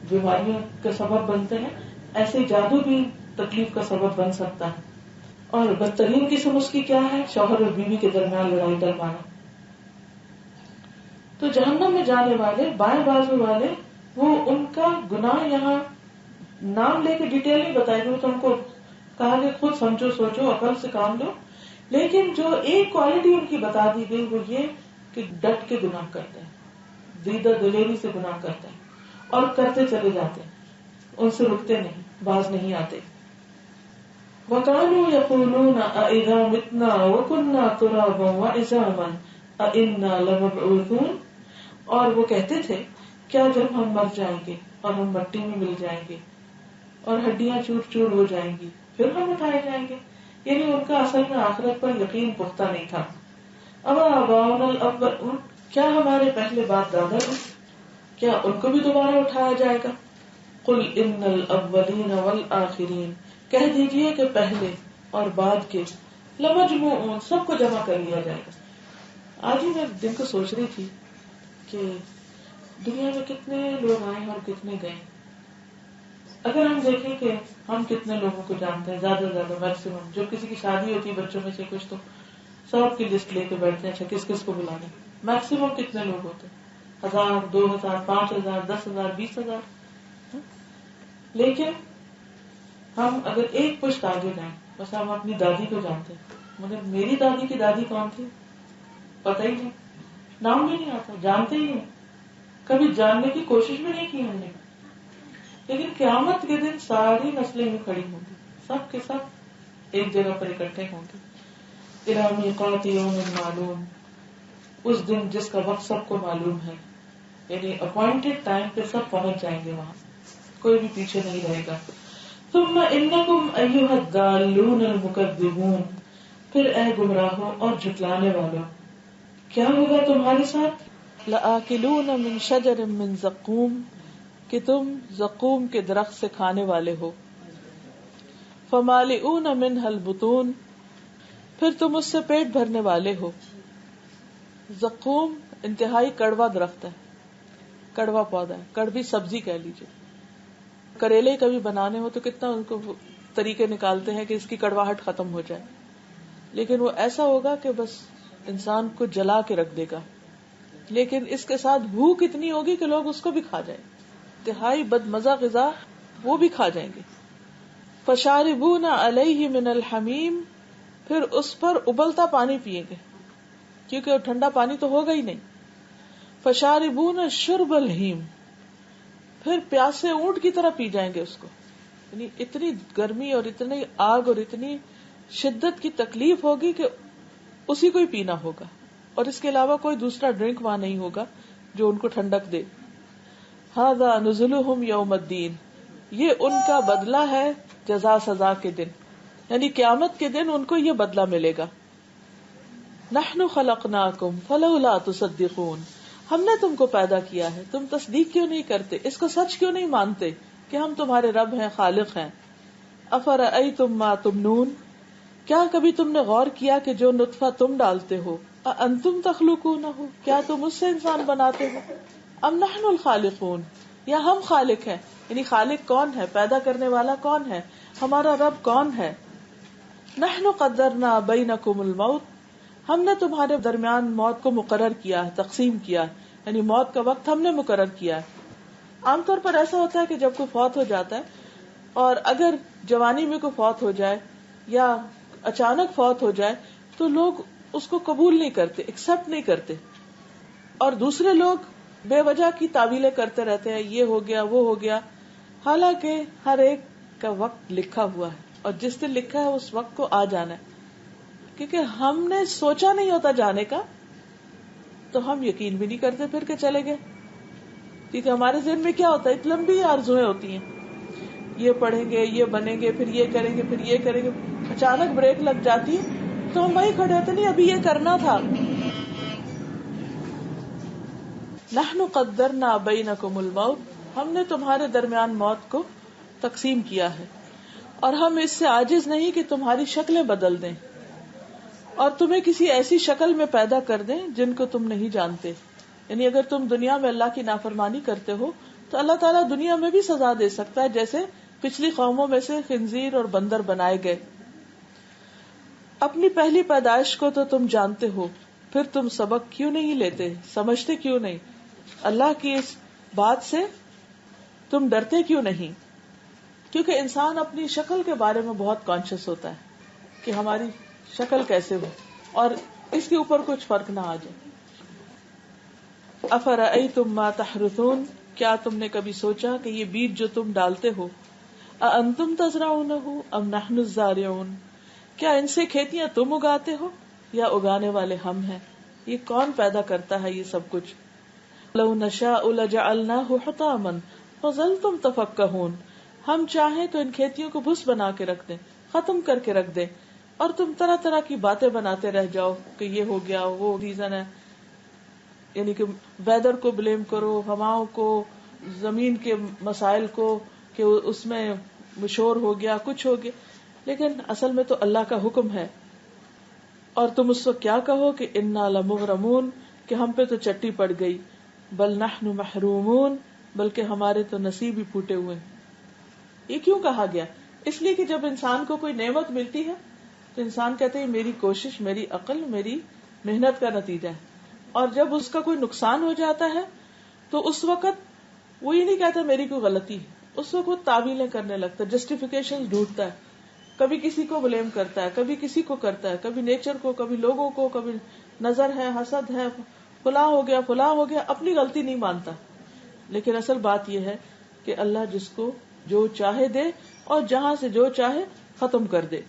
بیماریوں کا سبب بنتے ہیں، ایسے جادو بھی تکلیف کا سبب بن سکتا ہے. اور بدترین قسم اس کی کیا ہے؟ شوہر اور بیوی کے درمیان لڑائی ڈلوانا. تو جہنم میں جانے والے بائیں بازو والے، وہ ان کا گناہ یہاں نام لے کے ڈیٹیل نہیں بتائی گئی، تو ان کو کہا کہ خود سمجھو سوچو عقل سے کام لو. لیکن جو ایک کوالٹی ان کی بتا دی گئی وہ یہ کہ ڈٹ کے گناہ کرتے ہیں، دیدہ دلیری سے گناہ کرتے ہیں اور کرتے چلے جاتے ہیں، ان سے رکتے نہیں، باز نہیں آتے. وَقَالُوا يَقُولُونَ أَإِذَا مِتْنَا وَكُنَّا تُرَابًا وَعِظَامًا أَإِنَّا لَمَبْعُوثُونَ، اور وہ کہتے تھے کیا جب ہم مر جائیں گے اور ہم مٹی میں مل جائیں گے اور ہڈیاں چور چور ہو جائیں گی پھر ہم اٹھائے جائیں گے. یعنی ان کا اصل میں آخرت پر یقین پختہ نہیں تھا. أَوَآبَاؤُنَا الْأَوَّلُونَ، کیا ہمارے پہلے باپ دادا ہیں، کیا ان کو بھی دوبارہ اٹھایا جائے گا؟ قُلْ إِنَّ الْأَوَّلِينَ وَالْآخِرِينَ، کہہ دیجئے کہ پہلے اور بعد کے، لَمَجْمُوعُونَ، سب کو جمع کر لیا جائے گا. آج ہی میں دن کو سوچ رہی تھی کہ دنیا میں کتنے لوگ آئے اور کتنے گئے. اگر ہم دیکھیں کہ ہم کتنے لوگوں کو جانتے ہیں، زیادہ سے زیادہ میکسیمم، جو کسی کی شادی ہوتی ہے بچوں میں سے کچھ تو سب کی لسٹ لے کے بیٹھتے ہیں، اچھا کس کس کو بلانے. میکسیمم کتنے لوگ ہوتے ہیں؟ 1000، 2000، 5000، 10,000، 20,000. لیکن ہم اگر ایک پشت آگے جائیں، بس ہم اپنی دادی کو جانتے ہیں، مگر میری دادی کی دادی کون تھی پتہ ہی نہیں، نام بھی نہیں آتا، جانتے ہی نہیں، کبھی جاننے کی کوشش بھی نہیں کی ہم نے. لیکن قیامت کے دن ساری نسلیں ہی کھڑی ہوں گی، سب کے سب ایک جگہ پر اکٹھے ہوں گے. إِلَى مِيقَاتِ يَوْمٍ مَّعْلُومٍ، اس دن جس کا وقت سب کو معلوم ہے، یعنی اپوائنٹڈ ٹائم پہ سب پہنچ جائیں گے وہاں، کوئی بھی پیچھے نہیں رہے گا. ثم انکم ایھا الضالون المکذبون، پھر اے گمراہوں اور جھٹلانے والوں، کیا ہوگا تمہارے ساتھ؟ لآکلون من شجر من زقوم، کہ تم زقوم کے درخت سے کھانے والے ہو. فمالئون منها البطون، پھر تم اس سے پیٹ بھرنے والے ہو. زقوم انتہائی کڑوا درخت ہے، کڑوا پودا ہے، کڑوی سبزی کہہ لیجیے. کریلے کبھی بنانے ہو تو کتنا ان کو طریقے نکالتے ہیں کہ اس کی کڑواہٹ ختم ہو جائے، لیکن وہ ایسا ہوگا کہ بس انسان کو جلا کے رکھ دے گا. لیکن اس کے ساتھ بھوک اتنی ہوگی کہ لوگ اس کو بھی کھا جائیں، انتہائی بد مزہ غذا، وہ بھی کھا جائیں گے. فشاربون علیہ من الحمیم، پھر اس پر ابلتا پانی پیئیں گے کیونکہ وہ ٹھنڈا پانی تو ہوگا ہی نہیں. فشاربون شرب الہیم، پھر پیاسے اونٹ کی طرح پی جائیں گے اس کو. یعنی اتنی گرمی اور اتنی آگ اور اتنی شدت کی تکلیف ہوگی کہ اسی کو ہی پینا ہوگا، اور اس کے علاوہ کوئی دوسرا ڈرنک وہاں نہیں ہوگا جو ان کو ٹھنڈک دے. ھذا نزلھم یوم الدین، یہ ان کا بدلہ ہے جزا سزا کے دن، یعنی قیامت کے دن ان کو یہ بدلہ ملے گا. نحن خلقناکم فلولا تصدقون، ہم نے تم کو پیدا کیا ہے، تم تصدیق کیوں نہیں کرتے، اس کو سچ کیوں نہیں مانتے کہ ہم تمہارے رب ہیں، خالق ہیں. افرأیتم ما تمنون، کیا کبھی تم نے غور کیا کہ جو نطفہ تم ڈالتے ہو، انتم تخلقونہ، کیا تم اس سے انسان بناتے ہو، ام نحن الخالقون، یا ہم خالق ہیں. یعنی خالق کون ہے، پیدا کرنے والا کون ہے، ہمارا رب کون ہے. نحن قدرنا بینکم الموت، ہم نے تمہارے درمیان موت کو مقرر کیا ہے، تقسیم کیا ہے، یعنی موت کا وقت ہم نے مقرر کیا ہے. عام طور پر ایسا ہوتا ہے کہ جب کوئی فوت ہو جاتا ہے، اور اگر جوانی میں کوئی فوت ہو جائے یا اچانک فوت ہو جائے تو لوگ اس کو قبول نہیں کرتے، ایکسپٹ نہیں کرتے، اور دوسرے لوگ بے وجہ کی تعویلیں کرتے رہتے ہیں، یہ ہو گیا وہ ہو گیا. حالانکہ ہر ایک کا وقت لکھا ہوا ہے، اور جس دن لکھا ہے اس وقت کو آ جانا ہے. کیونکہ ہم نے سوچا نہیں ہوتا جانے کا تو ہم یقین بھی نہیں کرتے پھر کہ چلے گئے. کیونکہ ہمارے ذہن میں کیا ہوتا ہے، اتنی لمبی آرزویں ہوتی ہیں، یہ پڑھیں گے، یہ بنیں گے، پھر یہ کریں گے، پھر یہ کریں گے. اچانک بریک لگ جاتی ہے تو ہم وہی کھڑے ہوتے، نہیں ابھی یہ کرنا تھا. نحن قدرنا بینکم الموت، ہم نے تمہارے درمیان موت کو تقسیم کیا ہے، اور ہم اس سے عاجز نہیں کہ تمہاری شکلیں بدل دیں اور تمہیں کسی ایسی شکل میں پیدا کر دیں جن کو تم نہیں جانتے. یعنی اگر تم دنیا میں اللہ کی نافرمانی کرتے ہو تو اللہ تعالیٰ دنیا میں بھی سزا دے سکتا ہے، جیسے پچھلی قوموں میں سے خنزیر اور بندر بنائے گئے. اپنی پہلی پیدائش کو تو تم جانتے ہو، پھر تم سبق کیوں نہیں لیتے، سمجھتے کیوں نہیں، اللہ کی اس بات سے تم ڈرتے کیوں نہیں. کیونکہ انسان اپنی شکل کے بارے میں بہت کانشیس ہوتا ہے کہ ہماری شکل کیسے ہو، اور اس کے اوپر کچھ فرق نہ آ جائے. افرأیتم ما تحرثون، کیا تم نے کبھی سوچا کہ یہ بیج جو تم ڈالتے ہو، اانتم تزرعونہ ام نحن الزارعون، کیا ان سے کھیتیاں تم اگاتے ہو یا اگانے والے ہم ہیں. یہ کون پیدا کرتا ہے یہ سب کچھ. لو نشاء لجعلناہ حطاما فظلتم تفکہون، ہم چاہیں تو ان کھیتیوں کو بھس بنا کے رکھ دیں، ختم کر کے رکھ دیں، اور تم طرح طرح کی باتیں بناتے رہ جاؤ کہ یہ ہو گیا وہ ریزن ہے. یعنی کہ ویدر کو بلیم کرو، ہواؤں کو، زمین کے مسائل کو، کہ اس میں شور ہو گیا، کچھ ہو گیا. لیکن اصل میں تو اللہ کا حکم ہے، اور تم اس وقت کیا کہو کہ انا لمغرمون، کہ ہم پہ تو چٹی پڑ گئی. بل نحن محرومون، بلکہ ہمارے تو نصیب ہی پھوٹے ہوئے. یہ کیوں کہا گیا؟ اس لیے کہ جب انسان کو کوئی نعمت ملتی ہے تو انسان کہتے ہیں میری کوشش، میری عقل، میری محنت کا نتیجہ ہے. اور جب اس کا کوئی نقصان ہو جاتا ہے تو اس وقت وہ یہ نہیں کہتا میری کوئی غلطی ہے، اس وقت وہ تعویلیں کرنے لگتا ہے، جسٹیفیکیشن ڈھونڈتا ہے، کبھی کسی کو بلیم کرتا ہے، کبھی کسی کو کرتا ہے، کبھی نیچر کو، کبھی لوگوں کو، کبھی نظر ہے، حسد ہے، فلاں ہو گیا فلاں ہو گیا، اپنی غلطی نہیں مانتا. لیکن اصل بات یہ ہے کہ اللہ جس کو جو چاہے دے اور جہاں سے جو چاہے ختم کر دے.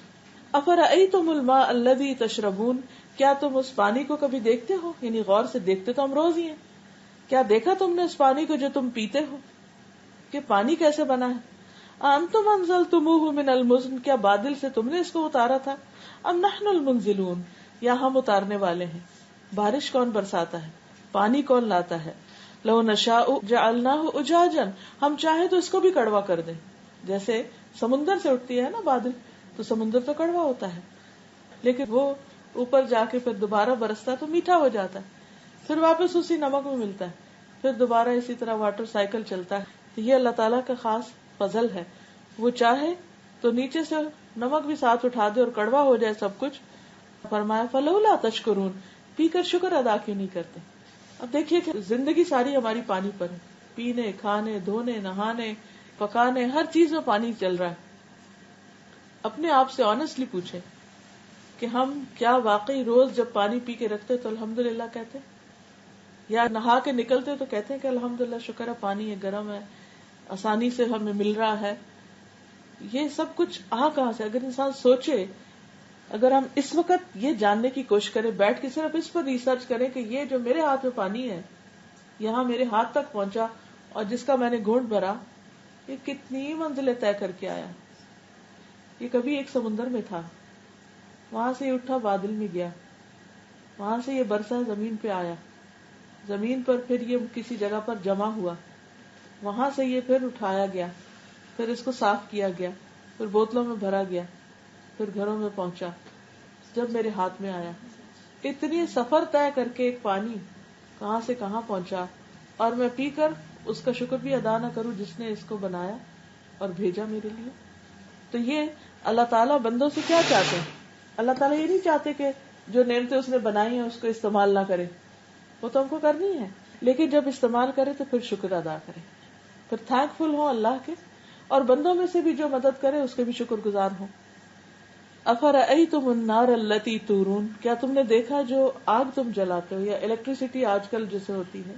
افرأیتم الماء الذی تشربون، کیا تم اس پانی کو کبھی دیکھتے ہو؟ یعنی غور سے دیکھتے تو ہم روز ہی ہیں، کیا دیکھا تم نے اس پانی کو جو تم پیتے ہو کہ پانی کیسے بنا ہے؟ انتم انزلتموہ من المزن، کیا بادل سے تم نے اس کو اتارا تھا؟ ام نحن المنزلون، یا ہم اتارنے والے ہیں؟ بارش کون برساتا ہے؟ پانی کون لاتا ہے؟ لو نشاء جعلناہ اجاجا، ہم چاہیں تو اس کو بھی کڑوا کر دیں، جیسے سمندر سے اٹھتی ہے نا بادل، تو سمندر تو کڑوا ہوتا ہے، لیکن وہ اوپر جا کے پھر دوبارہ برستا تو میٹھا ہو جاتا ہے، پھر واپس اسی نمک میں ملتا ہے، پھر دوبارہ اسی طرح واٹر سائیکل چلتا ہے۔ تو یہ اللہ تعالیٰ کا خاص فضل ہے، وہ چاہے تو نیچے سے نمک بھی ساتھ اٹھا دے اور کڑوا ہو جائے سب کچھ۔ فرمایا فلولا تشکرون، پی کر شکر ادا کیوں نہیں کرتے؟ اب دیکھیے کہ زندگی ساری ہماری پانی پر ہے، پینے، کھانے، دھونے، نہانے، پکانے، ہر چیز میں پانی چل رہا ہے۔ اپنے آپ سے آنےسٹلی پوچھیں کہ ہم کیا واقعی روز جب پانی پی کے رکھتے تو الحمدللہ کہتے، یا نہا کے نکلتے تو کہتے ہیں کہ الحمدللہ شکر ہے پانی ہے، گرم ہے، آسانی سے ہمیں مل رہا ہے؟ یہ سب کچھ کہاں سے؟ اگر انسان سوچے، اگر ہم اس وقت یہ جاننے کی کوشش کریں، بیٹھ کے صرف اس پر ریسرچ کریں کہ یہ جو میرے ہاتھ میں پانی ہے، یہاں میرے ہاتھ تک پہنچا اور جس کا میں نے گھونٹ بھرا، یہ کتنی منزلیں طے کر کے آیا۔ یہ کبھی ایک سمندر میں تھا، وہاں سے یہ اٹھا بادل میں گیا، وہاں سے یہ برسا زمین پہ آیا، زمین پر پھر یہ کسی جگہ پر جمع ہوا، وہاں سے یہ پھر اٹھایا گیا، پھر اس کو صاف کیا گیا، پھر بوتلوں میں بھرا گیا، پھر گھروں میں پہنچا، جب میرے ہاتھ میں آیا۔ اتنی سفر طے کر کے ایک پانی کہاں سے کہاں پہنچا، اور میں پی کر اس کا شکر بھی ادا نہ کروں جس نے اس کو بنایا اور بھیجا میرے لیے۔ تو یہ اللہ تعالیٰ بندوں سے کیا چاہتے ہیں؟ اللہ تعالیٰ یہ نہیں چاہتے کہ جو نعمتیں اس نے بنائی ہیں اس کو استعمال نہ کرے، وہ تو ہم کو کرنی ہے، لیکن جب استعمال کرے تو پھر شکر ادا کرے، پھر تھینک فل ہوں اللہ کے، اور بندوں میں سے بھی جو مدد کرے اس کے بھی شکر گزار ہوں۔ افرأیتم النار التی تورون، کیا تم نے دیکھا جو آگ تم جلاتے ہو، یا الیکٹریسٹی آج کل جسے ہوتی ہے؟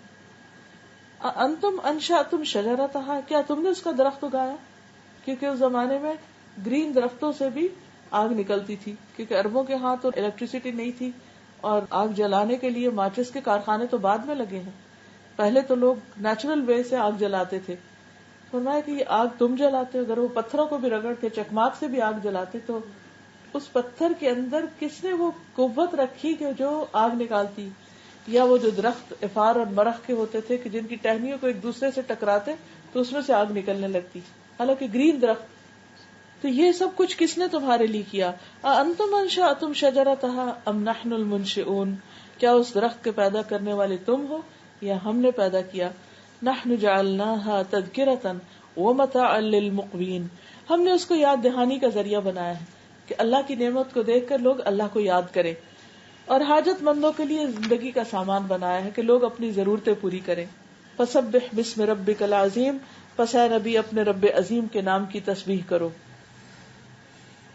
انتم انشأتم شجرتہا، کیا تم نے اس کا درخت اگایا؟ کیونکہ اس زمانے میں گرین درختوں سے بھی آگ نکلتی تھی، کیونکہ عربوں کے ہاں تو الیکٹریسٹی نہیں تھی، اور آگ جلانے کے لیے ماچس کے کارخانے تو بعد میں لگے ہیں، پہلے تو لوگ نیچرل وے سے آگ جلاتے تھے۔ فرمایا کہ یہ آگ تم جلاتے ہو، اگر وہ پتھروں کو بھی رگڑ کے چکماک سے بھی آگ جلاتے تو اس پتھر کے اندر کس نے وہ قوت رکھی کہ جو آگ نکالتی؟ یا وہ جو درخت افار اور مرخ کے ہوتے تھے کہ جن کی ٹہنیوں کو ایک دوسرے سے ٹکراتے تو اس میں سے آگ نکلنے لگتی، حالانکہ گرین درخت۔ تو یہ سب کچھ کس نے تمہارے لیے کیا؟ انتم انشأتم شجرتہا ام نحن المنشئون، کیا اس درخت کے پیدا کرنے والے تم ہو یا ہم نے پیدا کیا؟ نحن جعلناها تذکرۃ ومتاعا للمقوین، ہم نے اس کو یاد دہانی کا ذریعہ بنایا ہے کہ اللہ کی نعمت کو دیکھ کر لوگ اللہ کو یاد کریں، اور حاجت مندوں کے لیے زندگی کا سامان بنایا ہے کہ لوگ اپنی ضرورتیں پوری کریں۔ فسبح باسم ربک العظیم، پس اے نبی اپنے رب عظیم کے نام کی تسبیح کرو۔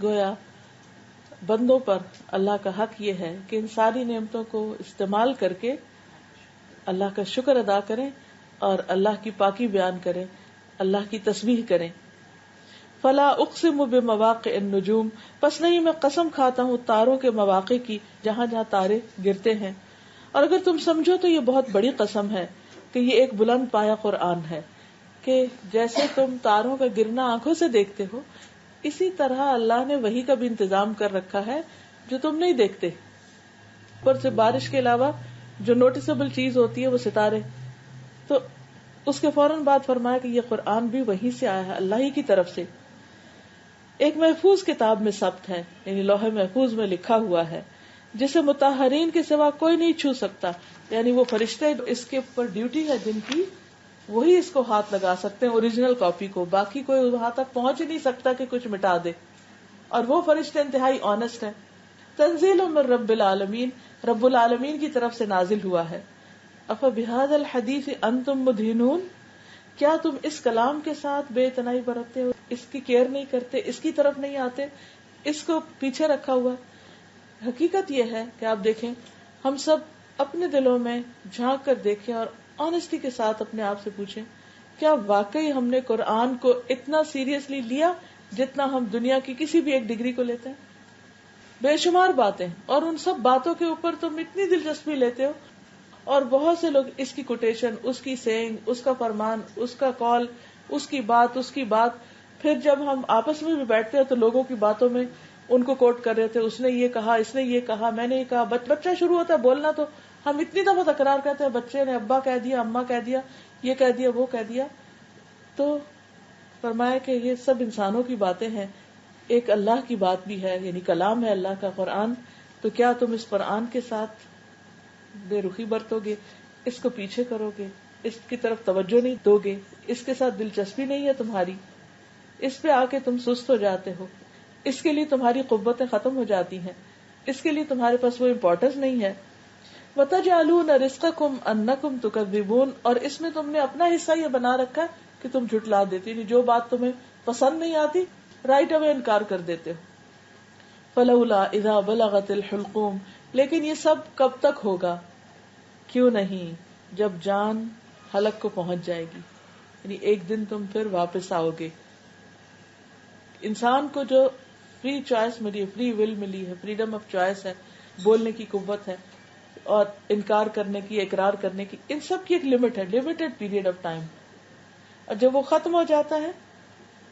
گویا بندوں پر اللہ کا حق یہ ہے کہ ان ساری نعمتوں کو استعمال کر کے اللہ کا شکر ادا کریں اور اللہ کی پاکی بیان کریں، اللہ کی تسبیح کریں۔ فلا اقسم بمواقع النجوم، پس نہیں میں قسم کھاتا ہوں تاروں کے مواقع کی، جہاں جہاں تارے گرتے ہیں، اور اگر تم سمجھو تو یہ بہت بڑی قسم ہے کہ یہ ایک بلند پایا قرآن ہے، کہ جیسے تم تاروں کا گرنا آنکھوں سے دیکھتے ہو، اسی طرح اللہ نے وحی کا بھی انتظام کر رکھا ہے جو تم نہیں دیکھتے۔ پر سے بارش کے علاوہ جو نوٹسبل چیز ہوتی ہے وہ ستارے، تو اس کے فوراً بعد فرمایا کہ یہ قرآن بھی وحی سے آیا ہے، اللہ ہی کی طرف سے، ایک محفوظ کتاب میں ثبت ہے، یعنی لوح محفوظ میں لکھا ہوا ہے، جسے مطہرین کے سوا کوئی نہیں چھو سکتا، یعنی وہ فرشتے اس کے اوپر ڈیوٹی ہے جن کی، وہی اس کو ہاتھ لگا سکتے ہیں اوریجنل کاپی کو، باقی کوئی وہاں تک پہنچ ہی نہیں سکتا کہ کچھ مٹا دے، اور وہ فرشتے انتہائی آنےسٹ ہیں۔ تنزیل من رب العالمین، رب العالمین کی طرف سے نازل ہوا ہے۔ افبہذا الحدیث انتم مدہنون، کیا تم اس کلام کے ساتھ بے اتنائی برتتے ہو، اس کی کیئر نہیں کرتے، اس کی طرف نہیں آتے، اس کو پیچھے رکھا ہوا۔ حقیقت یہ ہے کہ آپ دیکھیں، ہم سب اپنے دلوں میں جھانک کر دیکھیں اور آنےسٹی کے ساتھ اپنے آپ سے پوچھیں، کیا واقعی ہم نے قرآن کو اتنا سیریسلی لیا جتنا ہم دنیا کی کسی بھی ایک ڈگری کو لیتے ہیں؟ بے شمار باتیں، اور ان سب باتوں کے اوپر تم اتنی دلچسپی لیتے ہو، اور بہت سے لوگ اس کی کوٹیشن، اس کی سینگ، اس کا فرمان، اس کا کال، اس کی بات، پھر جب ہم آپس میں بھی بیٹھتے ہیں تو لوگوں کی باتوں میں ان کو کوٹ کر رہے تھے، اس نے یہ کہا، اس نے یہ کہا، میں نے یہ کہا، بچہ شروع ہوتا ہے بولنا تو ہم اتنی دفعہ تکرار کرتے ہیں، بچے نے ابا کہہ دیا، اماں کہہ دیا، یہ کہہ دیا، وہ کہہ دیا. تو فرمایا کہ یہ سب انسانوں کی باتیں ہیں، ایک اللہ کی بات بھی ہے، یعنی کلام ہے اللہ کا قرآن. تو کیا تم اس قرآن کے ساتھ بے رخی برتو گے، اس کو پیچھے کرو گے، اس کی طرف توجہ نہیں دو گے، اس کے ساتھ دلچسپی نہیں ہے تمہاری، اس پہ آ کے تم سست ہو جاتے ہو، اس کے لیے تمہاری قوتیں ختم ہو جاتی ہیں، اس کے لیے تمہارے پاس وہ امپورٹنس نہیں ہے. وَتَجْعَلُونَ رِزْقَكُمْ أَنَّكُمْ تُكَذِّبُونَ، اور اس میں تم نے اپنا حصہ یہ بنا رکھا ہے کہ تم جھٹلا دیتے، یعنی جو بات تمہیں پسند نہیں آتی رائٹ اوے انکار کر دیتے ہو. فَلَوْلَا إِذَا بَلَغَتِ الْحُلْقُومَ، لیکن یہ سب کب تک ہوگا، کیوں نہیں جب جان حلق کو پہنچ جائے گی، یعنی ایک دن تم پھر واپس آؤ گے. انسان کو جو فری چوائس ملی ہے، فری ول ملی ہے، فریڈم آف چوائس ہے، بولنے کی قوت ہے اور انکار کرنے کی، اقرار کرنے کی، ان سب کی ایک لمٹ ہے، لمیٹڈ پیریڈ آف ٹائم. اور جب وہ ختم ہو جاتا ہے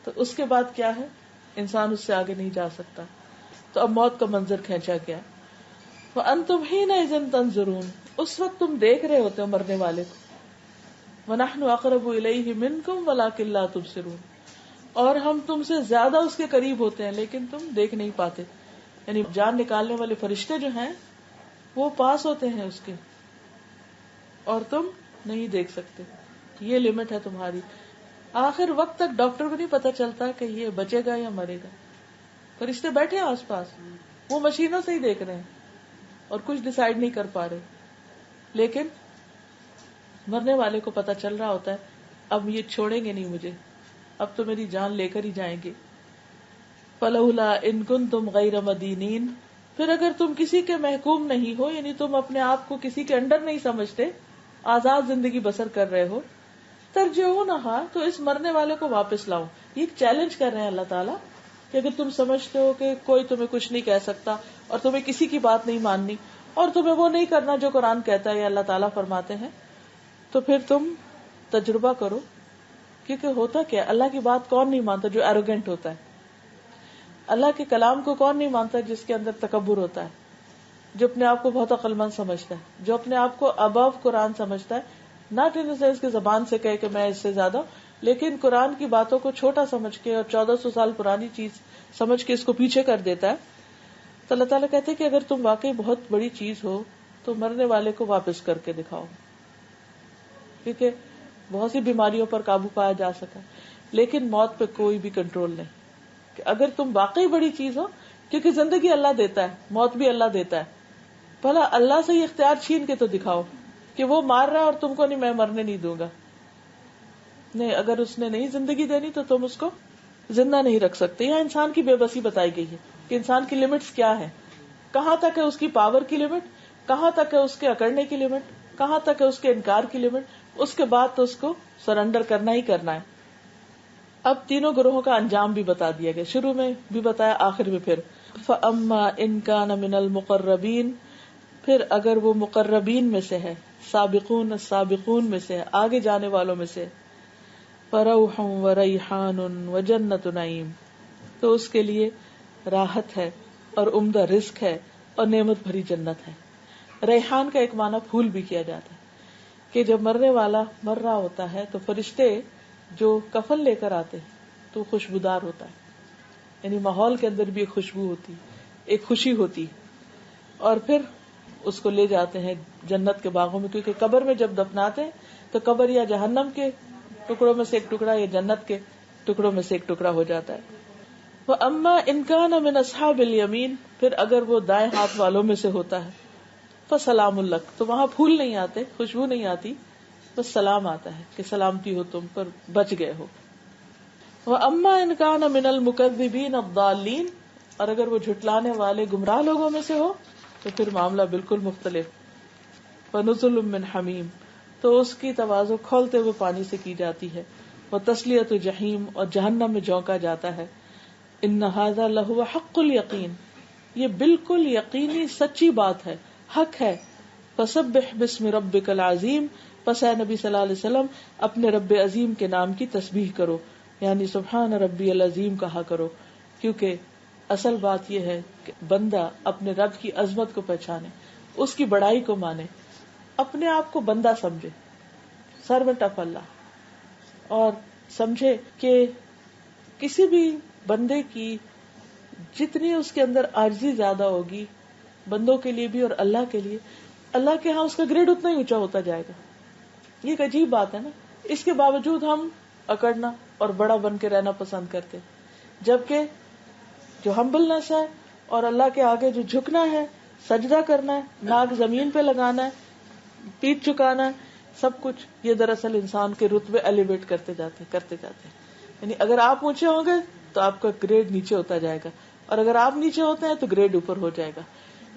تو اس کے بعد کیا ہے، انسان اس سے آگے نہیں جا سکتا. تو اب موت کا منظر کھینچا گیا. وَأَنْتُمْ حِينَئِذٍ تَنظُرُونَ، اس وقت تم دیکھ رہے ہوتے ہو مرنے والے کو. وَنَحْنُ أَقْرَبُ إِلَيْهِ مِنْكُمْ وَلَكِنْ لَا تُبْصِرُونَ، اور ہم تم سے زیادہ اس کے قریب ہوتے ہیں لیکن تم دیکھ نہیں پاتے. یعنی جان نکالنے والے فرشتے جو ہیں وہ پاس ہوتے ہیں اس کے، اور تم نہیں دیکھ سکتے. یہ لمٹ ہے تمہاری. آخر وقت تک ڈاکٹر کو نہیں پتا چلتا کہ یہ بچے گا یا مرے گا. فرشتے بیٹھے ہیں آس پاس، وہ مشینوں سے ہی دیکھ رہے ہیں اور کچھ ڈیسائیڈ نہیں کر پا رہے. لیکن مرنے والے کو پتا چل رہا ہوتا ہے اب یہ چھوڑیں گے نہیں مجھے، اب تو میری جان لے کر ہی جائیں گے. فَلَوْلَا إِن كُنتُمْ غَيْرَ مَدِينِينَ، پھر اگر تم کسی کے محکوم نہیں ہو، یعنی تم اپنے آپ کو کسی کے انڈر نہیں سمجھتے، آزاد زندگی بسر کر رہے ہو، ترجعونہا، تو اس مرنے والے کو واپس لاؤ. یہ ایک چیلنج کر رہے ہیں اللہ تعالیٰ کہ اگر تم سمجھتے ہو کہ کوئی تمہیں کچھ نہیں کہہ سکتا اور تمہیں کسی کی بات نہیں ماننی اور تمہیں وہ نہیں کرنا جو قرآن کہتا ہے یا اللہ تعالیٰ فرماتے ہیں، تو پھر تم تجربہ کرو. کیونکہ ہوتا کیا، اللہ کی بات کون نہیں مانتا جو ایروگینٹ ہوتا ہے، اللہ کے کلام کو کون نہیں مانتا جس کے اندر تکبر ہوتا ہے، جو اپنے آپ کو بہت عقل مند سمجھتا ہے، جو اپنے آپ کو ابو قرآن سمجھتا ہے، ناٹ ان سینس کہ زبان سے کہے کہ میں اس سے زیادہ، لیکن قرآن کی باتوں کو چھوٹا سمجھ کے اور 1400 سال پرانی چیز سمجھ کے اس کو پیچھے کر دیتا ہے. تو اللہ تعالیٰ کہتے ہیں کہ اگر تم واقعی بہت بڑی چیز ہو تو مرنے والے کو واپس کر کے دکھاؤ. کیونکہ بہت سی بیماریوں پر قابو پایا جا سکا، لیکن موت پہ کوئی بھی کنٹرول نہیں. کہ اگر تم واقعی بڑی چیز ہو، کیونکہ زندگی اللہ دیتا ہے، موت بھی اللہ دیتا ہے، بھلا اللہ سے یہ اختیار چھین کے تو دکھاؤ کہ وہ مار رہا ہے اور تم کو نہیں، میں مرنے نہیں دوں گا. نہیں، اگر اس نے نہیں زندگی دینی تو تم اس کو زندہ نہیں رکھ سکتے. یہاں انسان کی بے بسی بتائی گئی ہے کہ انسان کی لمٹس کیا ہے، کہاں تک ہے اس کی پاور کی لمٹ، کہاں تک ہے اس کے اکڑنے کی لمٹ، کہاں تک ہے اس کے انکار کی لمٹ. اس کے بعد تو اس کو سرنڈر کرنا ہی کرنا ہے. اب تینوں گروہوں کا انجام بھی بتا دیا گیا، شروع میں بھی بتایا، آخر میں پھر. فَأَمَّا إِن كَانَ مِنَ الْمُقَرَّبِينَ، پھر اگر وہ مقربین میں سے ہے، سابقون السابقون میں سے ہے، آگے جانے والوں میں سے، فَرَوْحٌ وَرَيْحَانٌ وَجَنَّتُ نَعِيمٍ، تو اس کے لیے راحت ہے اور عمدہ رزق ہے اور نعمت بھری جنت ہے. ریحان کا ایک معنی پھول بھی کیا جاتا ہے کہ جب مرنے والا مر رہا ہوتا ہے تو فرشتے جو کفن لے کر آتے ہیں تو خوشبودار ہوتا ہے، یعنی ماحول کے اندر بھی ایک خوشبو ہوتی، ایک خوشی ہوتی، اور پھر اس کو لے جاتے ہیں جنت کے باغوں میں. کیونکہ قبر میں جب دفناتے ہیں تو قبر یا جہنم کے ٹکڑوں میں سے ایک ٹکڑا یا جنت کے ٹکڑوں میں سے ایک ٹکڑا ہو جاتا ہے. وَأَمَّا إِن كَانَ مِنْ أَصْحَابِ الْيَمِينَ، پھر اگر وہ دائیں ہاتھ والوں میں سے ہوتا ہے، فَسَلَامٌ لَكَ، تو وہاں پھول نہیں آتے، خوشبو نہیں آتی، بس سلام آتا ہے کہ سلامتی ہو، تم پر بچ گئے ہو. وَأَمَّا إِن كَانَ مِنَ الْمُكَذِّبِينَ الضَّالِّينَ، اور اگر وہ جھٹلانے والے گمراہ لوگوں میں سے ہو تو پھر معاملہ بالکل مختلف. فَنُزُلٌ مِّنْ حَمِيمٍ، تو اس کی تواضع کھولتے ہوئے پانی سے کی جاتی ہے. وَتَصْلِيَةُ جَحِيمٍ، اور جہنم میں جھونکا جاتا ہے. إِنَّ هَذَا لَهُوَ حَقُّ الْيَقِينِ، یہ بالکل یقینی سچی بات ہے، حق ہے. فسبح بسم ربک العظیم، پس اے نبی صلی اللہ علیہ وسلم اپنے رب عظیم کے نام کی تسبیح کرو، یعنی سبحان ربی العظیم کہا کرو. کیونکہ اصل بات یہ ہے کہ بندہ اپنے رب کی عظمت کو پہچانے، اس کی بڑائی کو مانے، اپنے آپ کو بندہ سمجھے، سروینٹ آف اللہ، اور سمجھے کہ کسی بھی بندے کی جتنی اس کے اندر عاجزی زیادہ ہوگی، بندوں کے لیے بھی اور اللہ کے لیے، اللہ کے ہاں اس کا گریڈ اتنا ہی اونچا ہوتا جائے گا. یہ ایک عجیب بات ہے نا. اس کے باوجود ہم اکڑنا اور بڑا بن کے رہنا پسند کرتے، جبکہ جو ہمبلنس ہے اور اللہ کے آگے جو جھکنا ہے، سجدہ کرنا ہے، ناک زمین پہ لگانا ہے، پیٹھ چکانا ہے، سب کچھ یہ دراصل انسان کے رتبے ایلیویٹ کرتے جاتے ہیں. یعنی اگر آپ اونچے ہوں گے تو آپ کا گریڈ نیچے ہوتا جائے گا، اور اگر آپ نیچے ہوتے ہیں تو گریڈ اوپر ہو جائے گا.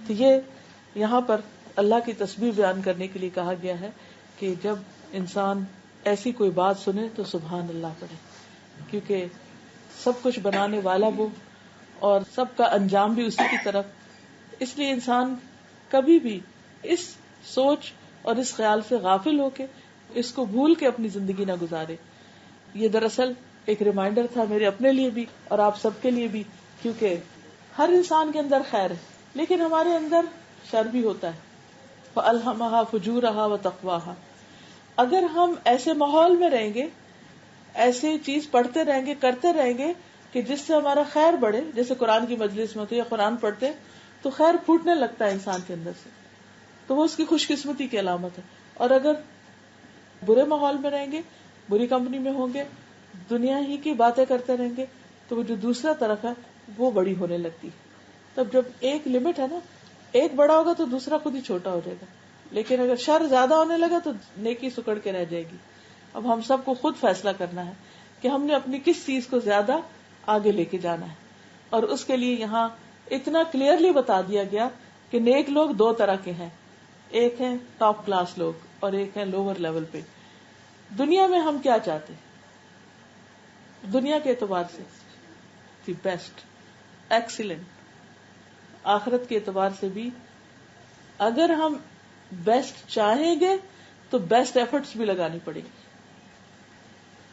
تو یہ یہاں پر اللہ کی تسبیح بیان کرنے کے لیے کہا گیا ہے کہ جب انسان ایسی کوئی بات سنے تو سبحان اللہ پڑھے، کیونکہ سب کچھ بنانے والا وہ اور سب کا انجام بھی اسی کی طرف. اس لیے انسان کبھی بھی اس سوچ اور اس خیال سے غافل ہو کے اس کو بھول کے اپنی زندگی نہ گزارے. یہ دراصل ایک ریمائنڈر تھا میرے اپنے لیے بھی اور آپ سب کے لیے بھی، کیونکہ ہر انسان کے اندر خیر ہے لیکن ہمارے اندر شر بھی ہوتا ہے. فَأَلْهَمَهَا فُجُورَهَا وَتَقْوَاهَا. اگر ہم ایسے ماحول میں رہیں گے، ایسی چیز پڑھتے رہیں گے، کرتے رہیں گے کہ جس سے ہمارا خیر بڑھے، جیسے قرآن کی مجلس میں ہوتے یا قرآن پڑھتے تو خیر پھوٹنے لگتا ہے انسان کے اندر سے، تو وہ اس کی خوش قسمتی کی علامت ہے. اور اگر برے ماحول میں رہیں گے، بری کمپنی میں ہوں گے، دنیا ہی کی باتیں کرتے رہیں گے، تو وہ جو دوسرا طرف ہے وہ بڑی ہونے لگتی. تب جب ایک لمٹ ہے نا، ایک بڑا ہوگا تو دوسرا خود ہی چھوٹا ہو جائے گا. لیکن اگر شر زیادہ ہونے لگا تو نیکی سکڑ کے رہ جائے گی. اب ہم سب کو خود فیصلہ کرنا ہے کہ ہم نے اپنی کس چیز کو زیادہ آگے لے کے جانا ہے. اور اس کے لیے یہاں اتنا کلیئرلی بتا دیا گیا کہ نیک لوگ دو طرح کے ہیں، ایک ہیں ٹاپ کلاس لوگ اور ایک ہیں لوور لیول پہ. دنیا میں ہم کیا چاہتے ہیں؟ دنیا کے اعتبار سے دی بیسٹ، ایکسیلنٹ. آخرت کے اعتبار سے بھی اگر ہم بیسٹ چاہیں گے تو بیسٹ ایفرٹس بھی لگانی پڑیں گی.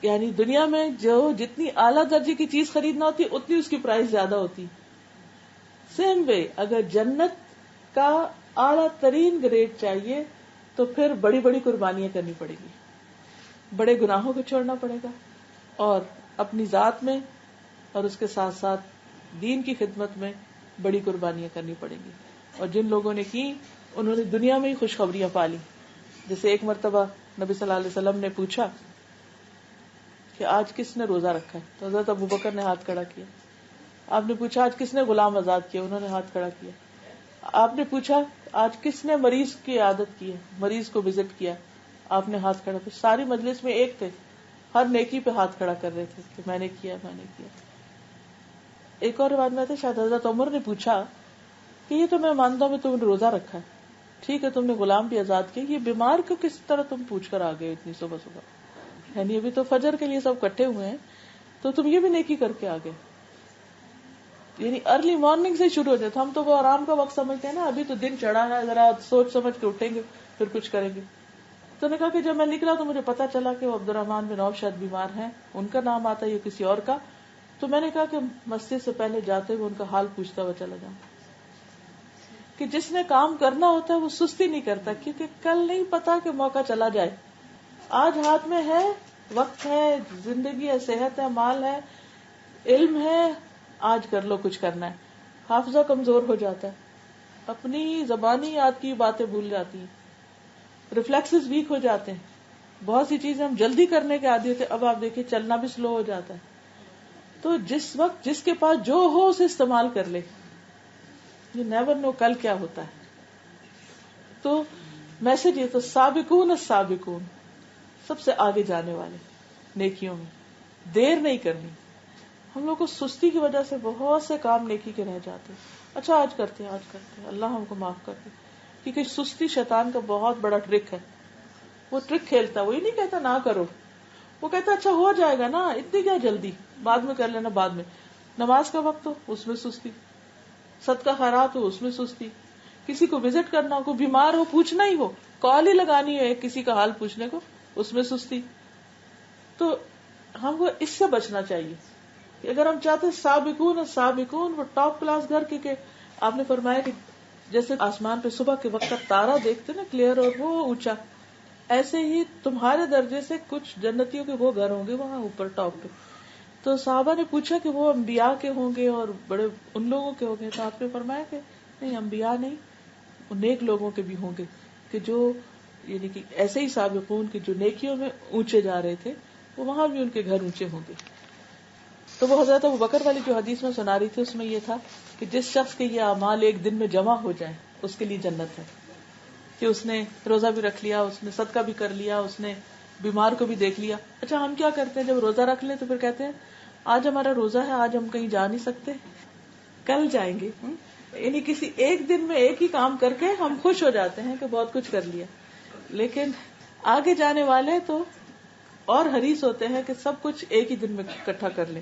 یعنی دنیا میں جو جتنی اعلیٰ درجے کی چیز خریدنا ہوتی اتنی اس کی پرائس زیادہ ہوتی. سیم وے اگر جنت کا اعلیٰ ترین گریڈ چاہیے تو پھر بڑی بڑی قربانیاں کرنی پڑے گی، بڑے گناہوں کو چھوڑنا پڑے گا، اور اپنی ذات میں اور اس کے ساتھ ساتھ دین کی خدمت میں بڑی قربانیاں کرنی پڑیں گی. اور جن لوگوں نے کی انہوں نے دنیا میں ہی خوشخبریاں پالی. جیسے ایک مرتبہ نبی صلی اللہ علیہ وسلم نے پوچھا کہ آج کس نے روزہ رکھا ہے، تو حضرت ابوبکر نے ہاتھ کھڑا کیا. آپ نے پوچھا آج کس نے غلام آزاد کیا، انہوں نے ہاتھ کھڑا کیا. آپ نے پوچھا آج کس نے مریض کی عادت کی ہے، مریض کو وزٹ کیا، آپ نے ہاتھ کھڑا کیا. ساری مجلس میں ایک تھے، ہر نیکی پہ ہاتھ کھڑا کر رہے تھے کہ میں نے کیا، میں نے کیا. ایک اور روایت میں تھا شاید حضرت عمر نے پوچھا کہ یہ تو میں مانتا ہوں تم نے روزہ رکھا ہے، ٹھیک ہے تم نے غلام بھی آزاد کیا، یہ بیمار کو کس طرح تم پوچھ کر آ گئے اتنی صبح صبح، یعنی ابھی تو فجر کے لیے سب کٹھے ہوئے ہیں تو تم یہ بھی نیکی کر کے آ گئے. یعنی ارلی مارننگ سے شروع ہو جاتا. ہم تو وہ آرام کا وقت سمجھتے ہیں نا، ابھی تو دن چڑھا ہے، ذرا سوچ سمجھ کے اٹھیں گے پھر کچھ کریں گے. تو نے کہا کہ جب میں نکلا تو مجھے پتا چلا کہ وہ عبد الرحمن بن عوف شاید بیمار ہیں، ان کا نام آتا ہے یا کسی اور کا. تو میں نے کہا کہ مسجد سے پہلے جاتے ہوئے ان کا حال پوچھتا ہوا چلا جاؤں. کہ جس نے کام کرنا ہوتا ہے وہ سستی نہیں کرتا، کیونکہ کل نہیں پتا کہ موقع چلا جائے. آج ہاتھ میں ہے، وقت ہے، زندگی ہے، صحت ہے، مال ہے، علم ہے، آج کر لو کچھ کرنا ہے. حافظہ کمزور ہو جاتا ہے، اپنی زبانی یاد کی باتیں بھول جاتی ہیں، ریفلیکسز ویک ہو جاتے ہیں. بہت سی چیزیں ہم جلدی کرنے کے عادی ہوتے، اب آپ دیکھیں چلنا بھی سلو ہو جاتا ہے. تو جس وقت جس کے پاس جو ہو اسے استعمال کر لے. یہ نیور نو کل کیا ہوتا ہے. تو میسج یہ تو سابقون السابقون، سب سے آگے جانے والے نیکیوں میں دیر نہیں کرنی. ہم لوگ کو سستی کی وجہ سے بہت سے کام نیکی کے رہ جاتے. اچھا آج کرتے ہیں، اللہ ہم کو معاف کر دے. کیونکہ سستی شیطان کا بہت بڑا ٹرک ہے. وہ ٹرک کھیلتا ہے، وہی نہیں کہتا نہ کرو، وہ کہتا اچھا ہو جائے گا نا، اتنی کیا جلدی، بعد میں کر لینا بعد میں. نماز کا وقت ہو اس میں سستی، صدقہ خیرات ہو اس میں سستی، کسی کو وزٹ کرنا ہو، کوئی بیمار ہو پوچھنا ہی ہو، کال ہی لگانی ہے کسی کا حال پوچھنے کو، اس میں سستی. تو ہم کو اس سے بچنا چاہیے کہ اگر ہم چاہتے سابقون وہ ٹاپ کلاس گھر کے آپ نے فرمایا کہ جیسے آسمان پہ صبح کے وقت تارا دیکھتے نا کلیئر اور وہ اونچا، ایسے ہی تمہارے درجے سے کچھ جنتیوں کے وہ گھر ہوں گے وہاں اوپر ٹاپ پہ. تو صحابہ نے پوچھا کہ وہ انبیاء کے ہوں گے اور بڑے ان لوگوں کے ہوں گے، تو آپ نے فرمایا کہ نہیں، انبیاء نہیں، وہ نیک لوگوں کے بھی ہوں گے کہ جو یعنی کہ ایسے ہی سابقون کی جو نیکیوں میں اونچے جا رہے تھے وہ وہاں بھی ان کے گھر اونچے ہوں گے. تو وہ حضرت ابوبکر والی جو حدیث میں سنا رہی تھی اس میں یہ تھا کہ جس شخص کے یہ اعمال ایک دن میں جمع ہو جائیں اس کے لیے جنت ہے، کہ اس نے روزہ بھی رکھ لیا، اس نے صدقہ بھی کر لیا، اس نے بیمار کو بھی دیکھ لیا. اچھا ہم کیا کرتے ہیں جب روزہ رکھ لیں تو پھر کہتے ہیں آج ہمارا روزہ ہے، آج ہم کہیں جا نہیں سکتے، کل جائیں گے. یعنی کسی ایک دن میں ایک ہی کام کر کے ہم خوش ہو جاتے ہیں کہ بہت کچھ کر لیا، لیکن آگے جانے والے تو اور حریص ہوتے ہیں کہ سب کچھ ایک ہی دن میں اکٹھا کر لیں.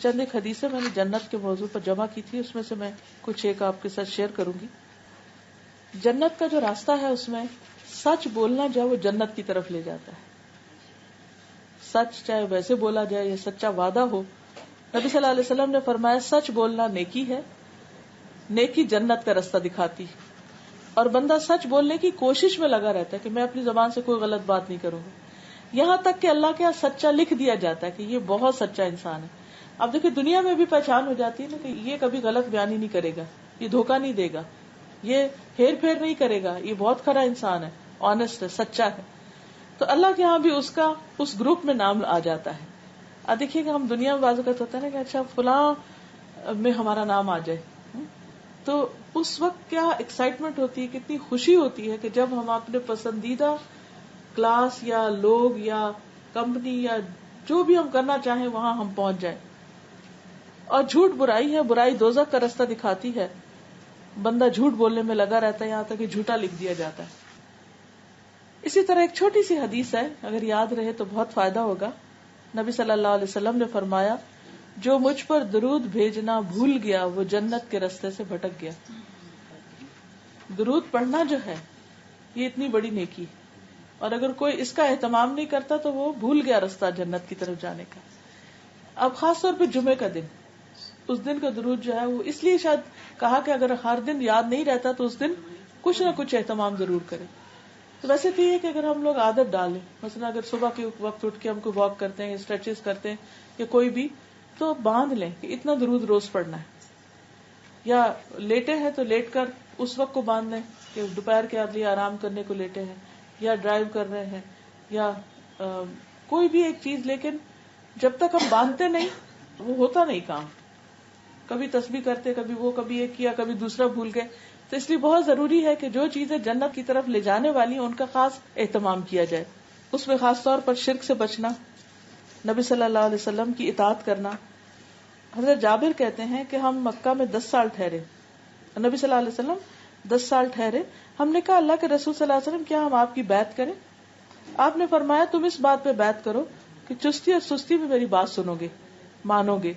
چند ایک حدیثیں میں نے جنت کے موضوع پر جمع کی تھی، اس میں سے میں کچھ ایک آپ کے ساتھ شیئر کروں گی. جنت کا جو راستہ ہے اس میں سچ بولنا جو ہے وہ جنت کی طرف لے جاتا ہے. سچ چاہے ویسے بولا جائے یا سچا وعدہ ہو. نبی صلی اللہ علیہ وسلم نے فرمایا سچ بولنا نیکی ہے، نیکی جنت کا راستہ دکھاتی، اور بندہ سچ بولنے کی کوشش میں لگا رہتا ہے کہ میں اپنی زبان سے کوئی غلط بات نہیں کروں گا، یہاں تک کہ اللہ کے یہاں سچا لکھ دیا جاتا ہے کہ یہ بہت سچا انسان ہے. اب دیکھیں دنیا میں بھی پہچان ہو جاتی ہے نا کہ یہ کبھی غلط بیانی نہیں کرے گا، یہ دھوکہ نہیں دے گا، یہ ہیر پھیر نہیں کرے گا، یہ بہت کھرا انسان ہے، آنےسٹ ہے، سچا ہے. تو اللہ کے ہاں بھی اس کا اس گروپ میں نام آ جاتا ہے. اب دیکھیے کہ ہم دنیا میں بعض اوقات ہوتا ہے نا کہ اچھا فلاں میں ہمارا نام آ جائے، تو اس وقت کیا ایکسائٹمنٹ ہوتی ہے، کتنی خوشی ہوتی ہے کہ جب ہم اپنے پسندیدہ کلاس یا لوگ یا کمپنی یا جو بھی ہم کرنا چاہیں وہاں ہم پہنچ جائیں. اور جھوٹ برائی ہے، برائی دوزخ کا راستہ دکھاتی ہے. بندہ جھوٹ بولنے میں لگا رہتا ہے یہاں تک کہ جھوٹا لکھ دیا جاتا ہے. اسی طرح ایک چھوٹی سی حدیث ہے، اگر یاد رہے تو بہت فائدہ ہوگا. نبی صلی اللہ علیہ وسلم نے فرمایا جو مجھ پر درود بھیجنا بھول گیا وہ جنت کے راستے سے بھٹک گیا. درود پڑھنا جو ہے یہ اتنی بڑی نیکی، اور اگر کوئی اس کا اہتمام نہیں کرتا تو وہ بھول گیا راستہ جنت کی طرف جانے کا. اب خاص طور پہ جمعے کا دن، اس دن کا درود جو ہے وہ اس لیے شاید کہا کہ اگر ہر دن یاد نہیں رہتا تو اس دن کچھ نہ کچھ اہتمام ضرور کرے. تو ویسے تو یہ کہ اگر ہم لوگ عادت ڈالیں، مثلا اگر صبح کے وقت اٹھ کے ہم کو واک کرتے ہیں، اسٹریچز کرتے ہیں یا کوئی بھی، تو باندھ لیں کہ اتنا درود روز پڑھنا ہے. یا لیٹے ہیں تو لیٹ کر اس وقت کو باندھ لیں کہ دوپہر کے لیے آرام کرنے کو لیٹے ہیں، یا ڈرائیو کر رہے ہیں، یا کوئی بھی ایک چیز. لیکن جب تک ہم باندھتے نہیں وہ ہوتا نہیں کام. کبھی تسبیح کرتے، کبھی وہ، کبھی ایک کیا، کبھی دوسرا بھول گئے. تو اس لیے بہت ضروری ہے کہ جو چیزیں جنت کی طرف لے جانے والی ہیں ان کا خاص اہتمام کیا جائے. اس میں خاص طور پر شرک سے بچنا، نبی صلی اللہ علیہ وسلم کی اطاعت کرنا. حضرت جابر کہتے ہیں کہ ہم مکہ میں 10 سال ٹھہرے، نبی صلی اللہ علیہ وسلم 10 سال ٹھہرے. ہم نے کہا اللہ کے رسول صلی اللہ علیہ وسلم کیا ہم آپ کی بیعت کریں؟ آپ نے فرمایا تم اس بات پہ بیعت کرو کہ چستی اور سستی میں میری بات سنو گے، مانو گے،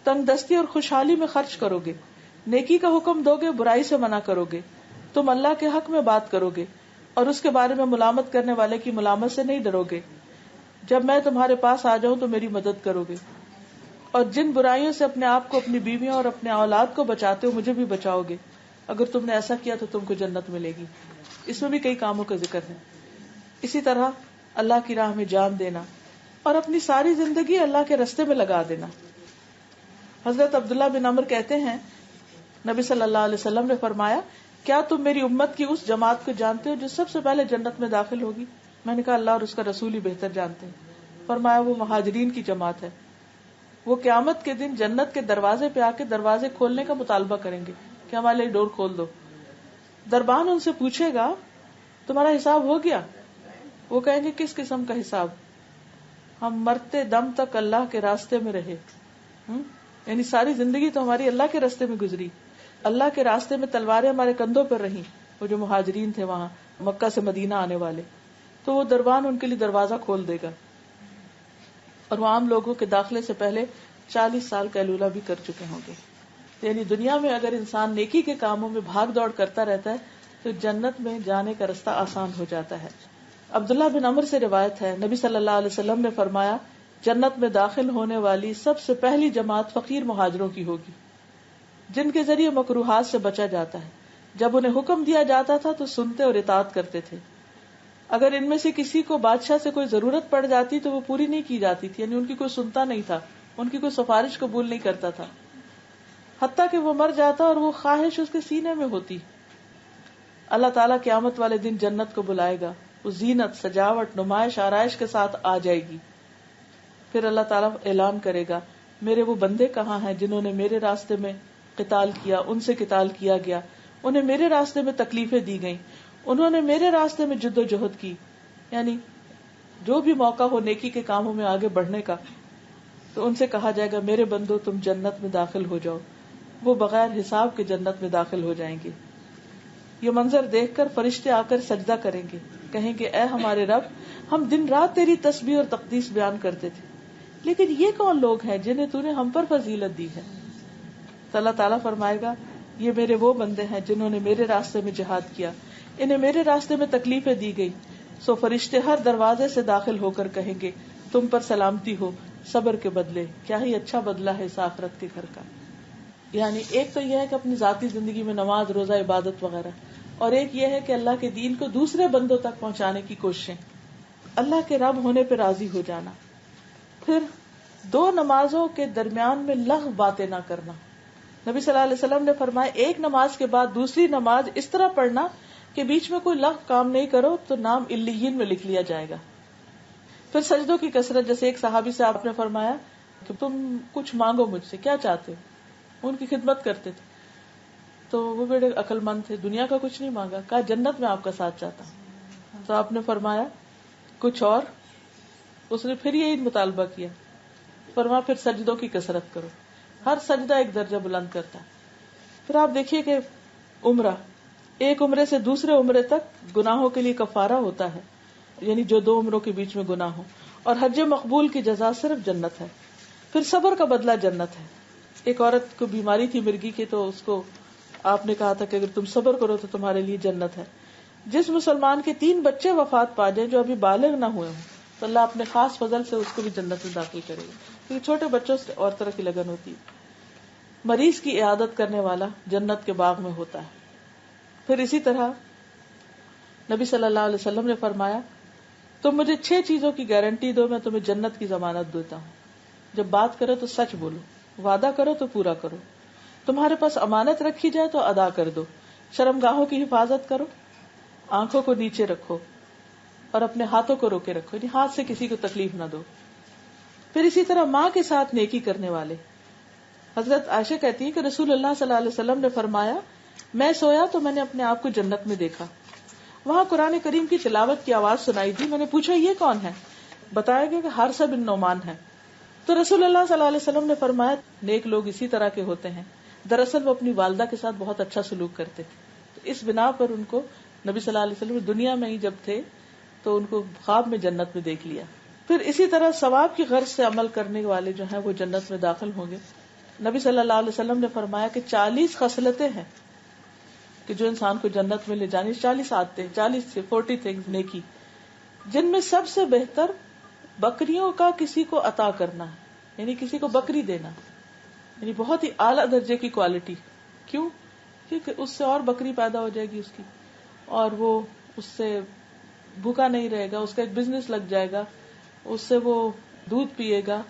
تنگ دستی اور خوشحالی میں خرچ کرو گے، نیکی کا حکم دو گے، برائی سے منع کرو گے، تم اللہ کے حق میں بات کرو گے اور اس کے بارے میں ملامت کرنے والے کی ملامت سے نہیں ڈرو گے. جب میں تمہارے پاس آ جاؤں تو میری مدد کرو گے، اور جن برائیوں سے اپنے آپ کو، اپنی بیویوں اور اپنے اولاد کو بچاتے ہو مجھے بھی بچاؤ گے. اگر تم نے ایسا کیا تو تم کو جنت ملے گی. اس میں بھی کئی کاموں کا ذکر ہے. اسی طرح اللہ کی راہ میں جان دینا اور اپنی ساری زندگی اللہ کے راستے میں لگا دینا. حضرت عبداللہ بن عمر کہتے ہیں نبی صلی اللہ علیہ وسلم نے فرمایا کیا تم میری امت کی اس جماعت کو جانتے ہو جو سب سے پہلے جنت میں داخل ہوگی؟ میں نے کہا اللہ اور اس کا رسول ہی بہتر جانتے ہیں. فرمایا وہ مہاجرین کی جماعت ہے. وہ قیامت کے دن جنت کے دروازے پہ آ کے دروازے کھولنے کا مطالبہ کریں گے کہ ہمارے لیے ڈور کھول دو. دربان ان سے پوچھے گا تمہارا حساب ہو گیا؟ وہ کہیں گے کس قسم کا حساب؟ ہم مرتے دم تک اللہ کے راستے میں رہے. یعنی ساری زندگی تو ہماری اللہ کے راستے میں گزری، اللہ کے راستے میں تلواریں ہمارے کندھوں پر رہیں. وہ جو مہاجرین تھے وہاں مکہ سے مدینہ آنے والے، تو وہ دربان ان کے لیے دروازہ کھول دے گا، اور وہ عام لوگوں کے داخلے سے پہلے 40 سال قیلولہ بھی کر چکے ہوں گے. یعنی دنیا میں اگر انسان نیکی کے کاموں میں بھاگ دوڑ کرتا رہتا ہے تو جنت میں جانے کا رستہ آسان ہو جاتا ہے. عبداللہ بن عمر سے روایت ہے، نبی صلی اللہ علیہ وسلم نے فرمایا، جنت میں داخل ہونے والی سب سے پہلی جماعت فقیر مہاجروں کی ہوگی، جن کے ذریعے مکروہات سے بچا جاتا ہے. جب انہیں حکم دیا جاتا تھا تو سنتے اور اطاعت کرتے تھے. اگر ان میں سے کسی کو بادشاہ سے کوئی ضرورت پڑ جاتی تو وہ پوری نہیں کی جاتی تھی، یعنی ان کی کوئی سنتا نہیں تھا، ان کی کوئی سفارش قبول نہیں کرتا تھا، حتیٰ کہ وہ مر جاتا اور وہ خواہش اس کے سینے میں ہوتی. اللہ تعالیٰ قیامت والے دن جنت کو بلائے گا، وہ زینت، سجاوٹ، نمائش، آرائش کے ساتھ آ جائے گی. پھر اللہ تعالیٰ اعلان کرے گا، میرے وہ بندے کہاں ہیں جنہوں نے میرے راستے میں قتال کیا، ان سے قتال کیا گیا، انہیں میرے راستے میں تکلیفیں دی گئیں، انہوں نے میرے راستے میں جد و جہد کی. یعنی جو بھی موقع ہو نیکی کے کاموں میں آگے بڑھنے کا، تو ان سے کہا جائے گا، میرے بندو تم جنت میں داخل ہو جاؤ. وہ بغیر حساب کے جنت میں داخل ہو جائیں گے. یہ منظر دیکھ کر فرشتے آ کر سجدہ کریں گے، کہیں گے، اے ہمارے رب، ہم دن رات تیری تسبیح اور تقدیس بیان کرتے تھے، لیکن یہ کون لوگ ہیں جنہیں تو نے ہم پر فضیلت دی ہے؟ تو اللہ تعالیٰ فرمائے گا، یہ میرے وہ بندے ہیں جنہوں نے میرے راستے میں جہاد کیا، انہیں میرے راستے میں تکلیفیں دی گئی. سو فرشتے ہر دروازے سے داخل ہو کر کہیں گے، تم پر سلامتی ہو صبر کے بدلے، کیا ہی اچھا بدلہ ہے اس آخرت کے گھر کا. یعنی ایک تو یہ ہے کہ اپنی ذاتی زندگی میں نماز، روزہ، عبادت وغیرہ، اور ایک یہ ہے کہ اللہ کے دین کو دوسرے بندوں تک پہنچانے کی کوششیں، اللہ کے رب ہونے پہ راضی ہو جانا. پھر 2 نمازوں کے درمیان میں لغو باتیں نہ کرنا. نبی صلی اللہ علیہ وسلم نے فرمایا، ایک نماز کے بعد دوسری نماز اس طرح پڑھنا کہ بیچ میں کوئی لغو کام نہیں کرو تو نام علیین میں لکھ لیا جائے گا. پھر سجدوں کی کثرت، جیسے ایک صحابی سے آپ نے فرمایا کہ تم کچھ مانگو مجھ سے، کیا چاہتے ہو؟ ان کی خدمت کرتے تھے تو وہ بڑے عقل مند تھے، دنیا کا کچھ نہیں مانگا، کہا جنت میں آپ کا ساتھ چاہتا ہوں. تو آپ نے فرمایا کچھ اور؟ اس نے پھر یہی مطالبہ کیا، فرمایا پھر سجدوں کی کثرت کرو، ہر سجدہ ایک درجہ بلند کرتا ہے. پھر آپ دیکھیے کہ عمرہ، ایک عمرے سے دوسرے عمرے تک گناہوں کے لیے کفارہ ہوتا ہے، یعنی جو 2 عمروں کے بیچ میں گناہ ہو. اور حج مقبول کی جزا صرف جنت ہے. پھر صبر کا بدلہ جنت ہے. ایک عورت کو بیماری تھی مرگی کی، تو اس کو آپ نے کہا تھا کہ اگر تم صبر کرو تو تمہارے لیے جنت ہے. جس مسلمان کے 3 بچے وفات پا جائیں جو ابھی بالغ نہ ہوئے ہوں تو اللہ اپنے خاص فضل سے اس کو بھی جنت میں داخل کرے گا، کیونکہ چھوٹے بچوں سے اور طرح کی لگن ہوتی ہے. مریض کی عیادت کرنے والا جنت کے باغ میں ہوتا ہے. پھر اسی طرح نبی صلی اللہ علیہ وسلم نے فرمایا، تم مجھے 6 چیزوں کی گارنٹی دو، میں تمہیں جنت کی ضمانت دیتا ہوں. جب بات کرو تو سچ بولو، وعدہ کرو تو پورا کرو، تمہارے پاس امانت رکھی جائے تو ادا کر دو، شرمگاہوں کی حفاظت کرو، آنکھوں کو نیچے رکھو اور اپنے ہاتھوں کو روکے رکھو، یعنی ہاتھ سے کسی کو تکلیف نہ دو. پھر اسی طرح ماں کے ساتھ نیکی کرنے والے. حضرت عائشہ کہتی ہیں کہ رسول اللہ صلی اللہ علیہ وسلم نے فرمایا، میں سویا تو میں نے اپنے آپ کو جنت میں دیکھا، وہاں قرآن کریم کی تلاوت کی آواز سنائی دی. میں نے پوچھا یہ کون ہے؟ بتایا گیا کہ حارثہ بن نعمان ہے. تو رسول اللہ صلی اللہ علیہ وسلم نے فرمایا، نیک لوگ اسی طرح کے ہوتے ہیں، دراصل وہ اپنی والدہ کے ساتھ بہت اچھا سلوک کرتے تھے. تو اس بنا پر ان کو نبی صلی اللہ علیہ وسلم دنیا میں ہی جب تھے تو ان کو خواب میں جنت میں دیکھ لیا. پھر اسی طرح ثواب کی غرض سے عمل کرنے والے جو ہیں وہ جنت میں داخل ہوں گے. نبی صلی اللہ علیہ وسلم نے فرمایا کہ 40 خصلتیں ہیں کہ جو انسان کو جنت میں لے جانی، 40 عادتیں، 40 تھنگز نیکی، جن میں سب سے بہتر بکریوں کا کسی کو عطا کرنا ہے، یعنی کسی کو بکری دینا، یعنی بہت ہی اعلیٰ درجے کی کوالٹی. کیوں؟ کیونکہ اس سے اور بکری پیدا ہو جائے گی اس کی، اور وہ اس سے بھوکا نہیں رہے گا، اس کا ایک بزنس لگ جائے گا، اس سے وہ دودھ پیے گا.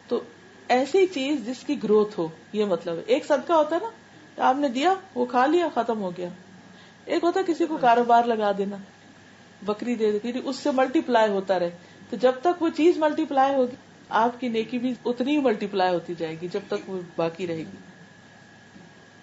تو ایسی چیز جس کی گروتھ ہو، یہ مطلب ہے. ایک صدقہ ہوتا ہے نا، آپ نے دیا، وہ کھا لیا، ختم ہو گیا. ایک ہوتا ہے کسی کو کاروبار لگا دینا، بکری دے دی، اس سے ملٹی پلائی ہوتا رہے. تو جب تک وہ چیز ملٹی پلائی ہوگی، آپ کی نیکی بھی اتنی ہی ملٹی پلائی ہوتی جائے گی جب تک وہ باقی رہے گی.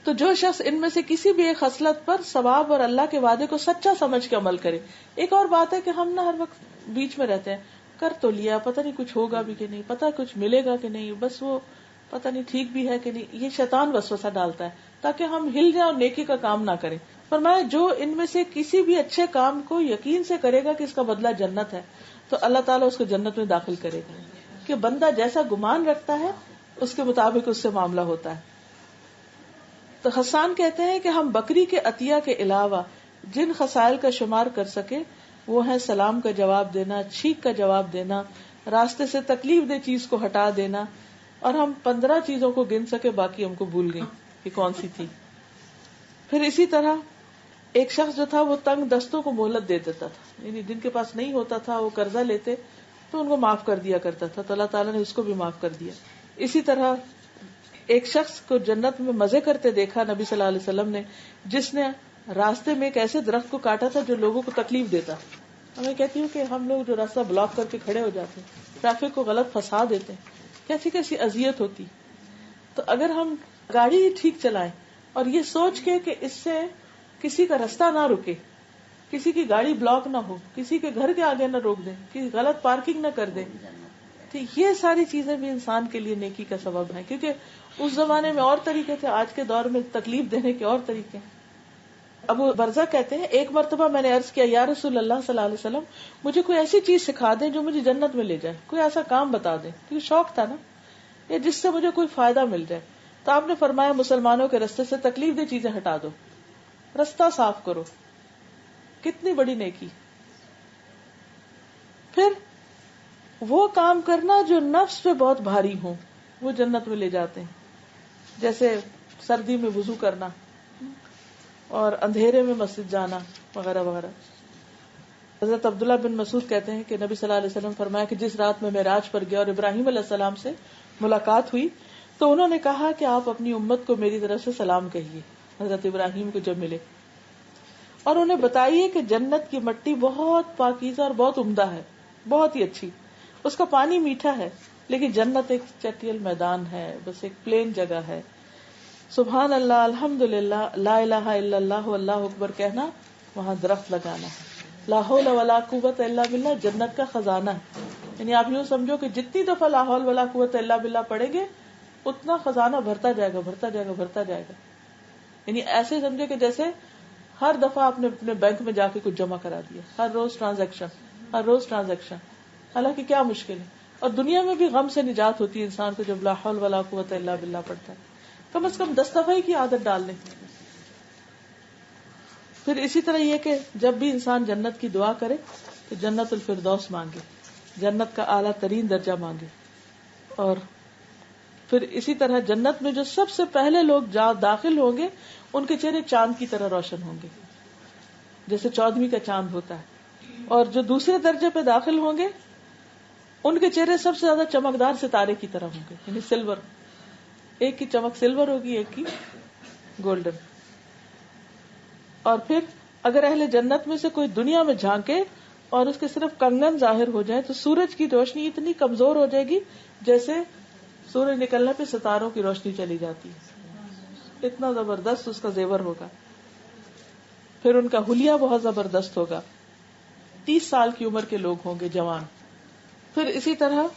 تو جو شخص ان میں سے کسی بھی ایک خصلت پر ثواب اور اللہ کے وعدے کو سچا سمجھ کے عمل کرے. ایک اور بات ہے کہ ہم نہ ہر وقت بیچ میں رہتے ہیں، کر تو لیا، پتہ نہیں کچھ ہوگا بھی کہ نہیں، پتہ کچھ ملے گا کہ نہیں، بس وہ پتہ نہیں ٹھیک بھی ہے کہ نہیں. یہ شیطان وسوسہ ڈالتا ہے تاکہ ہم ہل جائیں اور نیکی کا کام نہ کریں. فرمایا جو ان میں سے کسی بھی اچھے کام کو یقین سے کرے گا کہ اس کا بدلہ جنت ہے تو اللہ تعالیٰ اس کو جنت میں داخل کرے گا. کہ بندہ جیسا گمان رکھتا ہے اس کے مطابق اس سے معاملہ ہوتا ہے. تو حسان کہتے ہیں کہ ہم بکری کے عطیہ کے علاوہ جن خصائل کا شمار کر سکے وہ ہیں سلام کا جواب دینا، چھینک کا جواب دینا، راستے سے تکلیف دہ چیز کو ہٹا دینا، اور ہم 15 چیزوں کو گن سکے، باقی ہم کو بھول گئی کہ کون سی تھی. پھر اسی طرح ایک شخص جو تھا وہ تنگ دستوں کو مہلت دے دیتا تھا، یعنی جن کے پاس نہیں ہوتا تھا وہ قرضہ لیتے تو ان کو معاف کر دیا کرتا تھا، تو اللہ تعالیٰ نے اس کو بھی معاف کر دیا. اسی طرح ایک شخص کو جنت میں مزے کرتے دیکھا نبی صلی اللہ علیہ وسلم نے، جس نے راستے میں ایک ایسے درخت کو کاٹا تھا جو لوگوں کو تکلیف دیتا. میں کہتی ہوں کہ ہم لوگ جو راستہ بلاک کر کے کھڑے ہو جاتے ہیں، ٹریفک کو غلط پھنسا دیتے ہیں، کیسی کیسی اذیت ہوتی. تو اگر ہم گاڑی ہی ٹھیک چلائیں اور یہ سوچ کے کہ اس سے کسی کا راستہ نہ رکے، کسی کی گاڑی بلاک نہ ہو، کسی کے گھر کے آگے نہ روک دیں، کسی غلط پارکنگ نہ کر دیں، تو یہ ساری چیزیں بھی انسان کے لیے نیکی کا سبب ہیں. کیونکہ اس زمانے میں اور طریقے تھے، آج کے دور میں تکلیف دینے کے اور طریقے ہیں. ابو برزہ کہتے ہیں ایک مرتبہ میں نے عرض کیا یا رسول اللہ صلی اللہ علیہ وسلم مجھے کوئی ایسی چیز سکھا دیں جو مجھے جنت میں لے جائے، کوئی ایسا کام بتا دیں، کیونکہ شوق تھا نا، یا جس سے مجھے کوئی فائدہ مل جائے. تو آپ نے فرمایا مسلمانوں کے رستے سے تکلیف دہ چیزیں ہٹا دو، رستہ صاف کرو. کتنی بڑی نیکی. پھر وہ کام کرنا جو نفس پہ بہت بھاری ہو، وہ جنت میں لے جاتے ہیں، جیسے سردی میں وضو کرنا اور اندھیرے میں مسجد جانا وغیرہ وغیرہ. حضرت عبداللہ بن مسعود کہتے ہیں کہ نبی صلی اللہ علیہ وسلم فرمایا کہ جس رات میں معراج پر گیا اور ابراہیم علیہ السلام سے ملاقات ہوئی تو انہوں نے کہا کہ آپ اپنی امت کو میری طرف سے سلام کہیے، حضرت ابراہیم کو جب ملے، اور انہیں بتائیے کہ جنت کی مٹی بہت پاکیزہ اور بہت عمدہ ہے، بہت ہی اچھی، اس کا پانی میٹھا ہے، لیکن جنت ایک چٹیل میدان ہے، بس ایک پلین جگہ ہے. سبحان اللہ، الحمدللہ، لا الہ الا اللہ، اللہ اکبر کہنا، وہاں درخت لگانا ہے. لا حول ولا قوت الا باللہ جنت کا خزانہ ہے. یعنی آپ یوں سمجھو کہ جتنی دفعہ لا حول ولا قوت الا باللہ پڑھیں گے اتنا خزانہ بھرتا جائے گا، بھرتا جائے گا، بھرتا جائے گا. یعنی ایسے سمجھے کہ جیسے ہر دفعہ آپ نے اپنے بینک میں جا کے کچھ جمع کرا دیا، ہر روز ٹرانزیکشن. حالانکہ کیا مشکل ہے، اور دنیا میں بھی غم سے نجات ہوتی ہے انسان کو جب لا حول ولا قوت الا باللہ پڑھتا ہے. کم از کم 10 دفعہ کی عادت ڈال لیں. پھر اسی طرح یہ کہ جب بھی انسان جنت کی دعا کرے تو جنت الفردوس مانگے، جنت کا اعلیٰ ترین درجہ مانگے. اور پھر اسی طرح جنت میں جو سب سے پہلے لوگ داخل ہوں گے ان کے چہرے چاند کی طرح روشن ہوں گے، جیسے 14ویں کا چاند ہوتا ہے. اور جو دوسرے درجے پہ داخل ہوں گے ان کے چہرے سب سے زیادہ چمکدار ستارے کی طرح ہوں گے، یعنی سلور، ایک کی چمک سلور ہوگی، ایک کی گولڈن. اور پھر اگر اہل جنت میں سے کوئی دنیا میں جھانکے اور اس کے صرف کنگن ظاہر ہو جائے تو سورج کی روشنی اتنی کمزور ہو جائے گی جیسے سورج نکلنے پہ ستاروں کی روشنی چلی جاتی ہے، اتنا زبردست اس کا زیور ہوگا. پھر ان کا حلیہ بہت زبردست ہوگا. 30 سال کی عمر کے لوگ ہوں گے، جوان. پھر اسی طرح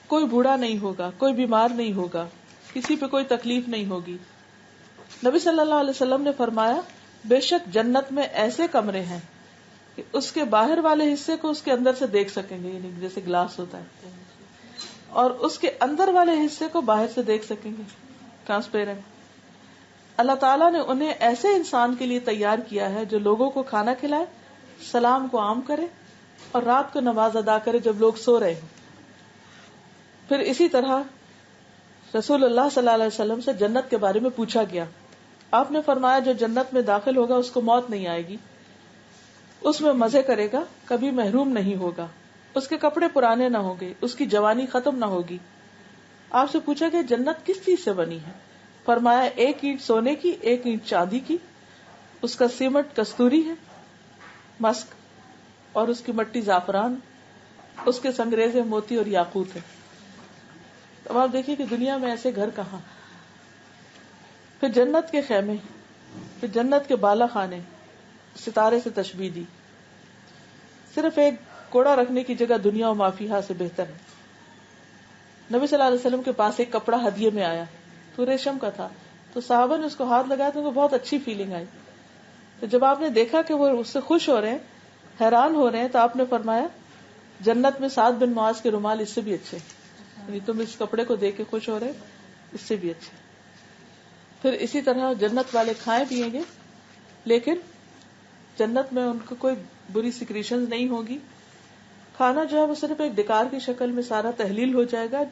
کوئی بوڑھا نہیں ہوگا، کوئی بیمار نہیں ہوگا، کسی پہ کوئی تکلیف نہیں ہوگی. نبی صلی اللہ علیہ وسلم نے فرمایا بے شک جنت میں ایسے کمرے ہیں کہ اس کے باہر والے حصے کو اس کے اندر سے دیکھ سکیں گے، یعنی جیسے گلاس ہوتا ہے، اور اس کے اندر والے حصے کو باہر سے دیکھ سکیں گے، ٹرانسپیرنٹ. اللہ تعالیٰ نے انہیں ایسے انسان کے لیے تیار کیا ہے جو لوگوں کو کھانا کھلائے، سلام کو عام کرے اور رات کو نماز ادا کرے جب لوگ سو رہے ہوں. پھر اسی طرح رسول اللہ صلی اللہ علیہ وسلم سے جنت کے بارے میں پوچھا گیا. آپ نے فرمایا جو جنت میں داخل ہوگا اس کو موت نہیں آئے گی، اس میں مزے کرے گا، کبھی محروم نہیں ہوگا، اس کے کپڑے پرانے نہ ہوں گے، اس کی جوانی ختم نہ ہوگی. آپ سے پوچھا کہ جنت کس چیز سے بنی ہے؟ فرمایا ایک اینٹ سونے کی، ایک اینٹ چاندی کی، اس کا سیمنٹ کستوری ہے، مسک، اور اس کی مٹی زعفران، اس کے سنگریزے موتی اور یاقوت ہے. اب آپ دیکھیے کہ دنیا میں ایسے گھر کہاں. پھر جنت کے خیمے، پھر جنت کے بالا خانے، ستارے سے تشبیہ دی. صرف ایک کوڑا رکھنے کی جگہ دنیا و مافیہا سے بہتر ہے. نبی صلی اللہ علیہ وسلم کے پاس ایک کپڑا ہدیے میں آیا تو ریشم کا تھا، تو صحابہ نے اس کو ہاتھ لگایا تو ان کو بہت اچھی فیلنگ آئی. تو جب آپ نے دیکھا کہ وہ اس سے خوش ہو رہے ہیں، حیران ہو رہے ہیں، تو آپ نے فرمایا جنت میں سعد بن معاذ کے رومال اس سے بھی اچھے، یعنی تم اس کپڑے کو دیکھ کے خوش ہو رہے اس سے بھی اچھے. پھر اسی طرح جنت والے کھائیں پیئیں گے، لیکن جنت میں ان کو کوئی بری سیکریشنز نہیں ہوگی. کھانا جو ہے وہ صرف ایک ڈکار کی شکل میں سارا تحلیل ہو جائے گا،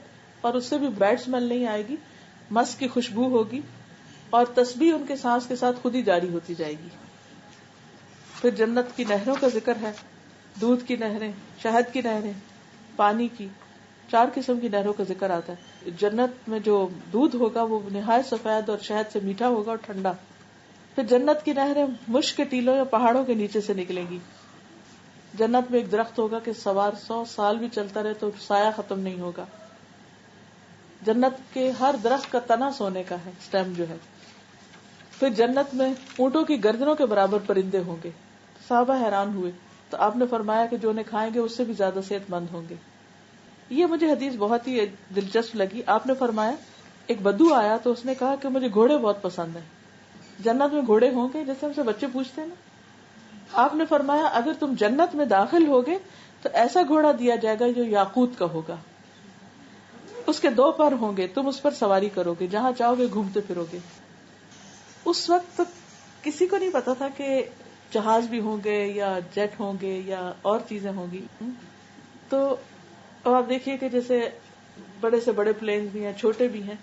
اور اس سے بھی بیڈ اسمیل نہیں آئے گی، مس کی خوشبو ہوگی، اور تسبیح ان کے سانس کے ساتھ خود ہی جاری ہوتی جائے گی. پھر جنت کی نہروں کا ذکر ہے، دودھ کی نہریں، شہد کی نہریں، پانی کی 4 قسم کی نہروں کا ذکر آتا ہے. جنت میں جو دودھ ہوگا وہ نہایت سفید اور شہد سے میٹھا ہوگا اور ٹھنڈا. پھر جنت کی نہریں مشک کے ٹیلوں یا پہاڑوں کے نیچے سے نکلیں گی. جنت میں ایک درخت ہوگا کہ سوار 100 سال بھی چلتا رہے تو سایہ ختم نہیں ہوگا. جنت کے ہر درخت کا تنا سونے کا ہے، سٹیم جو ہے. پھر جنت میں اونٹوں کی گردنوں کے برابر پرندے ہوں گے. صحابہ حیران ہوئے تو آپ نے فرمایا کہ جو انہیں کھائیں گے اس سے بھی زیادہ صحت مند ہوں گے. یہ مجھے حدیث بہت ہی دلچسپ لگی. آپ نے فرمایا ایک بدو آیا تو اس نے کہا کہ مجھے گھوڑے بہت پسند ہیں. جنت میں گھوڑے ہوں گے؟ جیسے ہم سے بچے پوچھتے ہیں نا. آپ نے فرمایا اگر تم جنت میں داخل ہوگے تو ایسا گھوڑا دیا جائے گا جو یاقوت کا ہوگا، اس کے 2 پر ہوں گے، تم اس پر سواری کرو گے، جہاں چاہو گے گھومتے پھرو گے. اس وقت کسی کو نہیں پتا تھا کہ جہاز بھی ہوں گے یا جیٹ ہوں گے یا اور چیزیں ہوں گی. تو اب آپ دیکھیے کہ جیسے بڑے سے بڑے پلین بھی ہیں، چھوٹے بھی ہیں،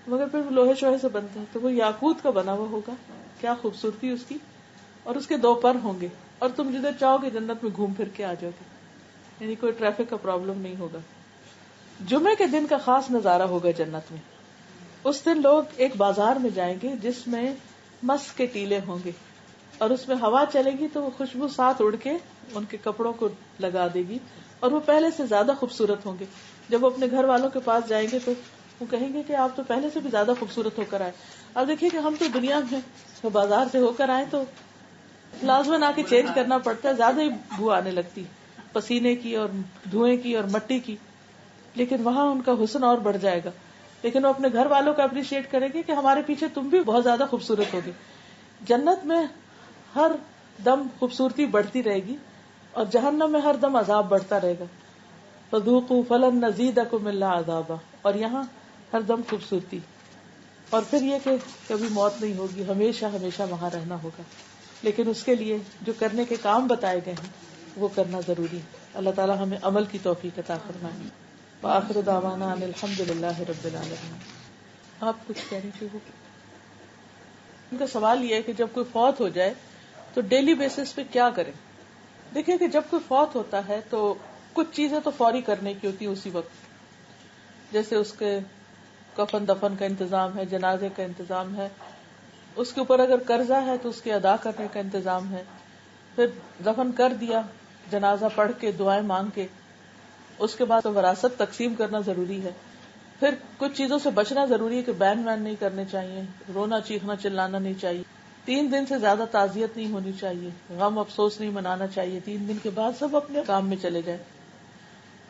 مگر پھر لوہے شوہے سے بنتے ہیں، تو وہ یاقوت کا بنا ہوا ہوگا. کیا خوبصورتی اس کی. اور اس کے 2 پر ہوں گے، اور تم جدھر چاہو گے جنت میں گھوم پھر کے آ جاؤ گے، یعنی کوئی ٹریفک کا پرابلم نہیں ہوگا. جمعے کے دن کا خاص نظارہ ہوگا جنت میں. اس دن لوگ ایک بازار میں جائیں گے جس میں مسک کے ٹیلے ہوں گے، اور اس میں ہوا چلے گی تو وہ خوشبو ساتھ اڑ کے ان کے کپڑوں کو لگا دے گی، اور وہ پہلے سے زیادہ خوبصورت ہوں گے. جب وہ اپنے گھر والوں کے پاس جائیں گے تو وہ کہیں گے کہ آپ تو پہلے سے بھی زیادہ خوبصورت ہو کر آئے. اب دیکھیے کہ ہم تو دنیا میں تو بازار سے ہو کر آئے تو لازماً آ کے چینج کرنا پڑتا ہے، زیادہ ہی بو آنے لگتی پسینے کی اور دھوئیں کی اور مٹی کی. لیکن وہاں ان کا حسن اور بڑھ جائے گا. لیکن وہ اپنے گھر والوں کو اپریشیٹ کریں گے کہ ہمارے پیچھے تم بھی بہت زیادہ خوبصورت ہوگی. جنت میں ہر دم خوبصورتی بڑھتی رہے گی، اور جہنم میں ہر دم عذاب بڑھتا رہے گا. فذوقوا فلن نزیدکم الا عذابا. اور یہاں ہر دم خوبصورتی، اور پھر یہ کہ کبھی موت نہیں ہوگی، ہمیشہ ہمیشہ وہاں رہنا ہوگا. لیکن اس کے لیے جو کرنے کے کام بتائے گئے ہیں وہ کرنا ضروری ہے. اللہ تعالی ہمیں عمل کی توفیق عطا فرمائے. وآخر دعوانا ان الحمد للہ رب العالمین. آپ کچھ کہہ رہی تھی؟ وہ ان کا سوال یہ ہے کہ جب کوئی فوت ہو جائے تو ڈیلی بیسس پہ کیا کریں. دیکھیں کہ جب کوئی فوت ہوتا ہے تو کچھ چیزیں تو فوری کرنے کی ہوتی ہیں اسی وقت، جیسے اس کے کفن دفن کا انتظام ہے، جنازے کا انتظام ہے، اس کے اوپر اگر قرضہ ہے تو اس کے ادا کرنے کا انتظام ہے. پھر دفن کر دیا جنازہ پڑھ کے دعائیں مانگ کے، اس کے بعد وراثت تقسیم کرنا ضروری ہے. پھر کچھ چیزوں سے بچنا ضروری ہے کہ بین وین نہیں کرنے چاہیے، رونا چیخنا چلانا نہیں چاہیے، 3 دن سے زیادہ تعزیت نہیں ہونی چاہیے، غم افسوس نہیں منانا چاہیے. 3 دن کے بعد سب اپنے کام میں چلے جائیں.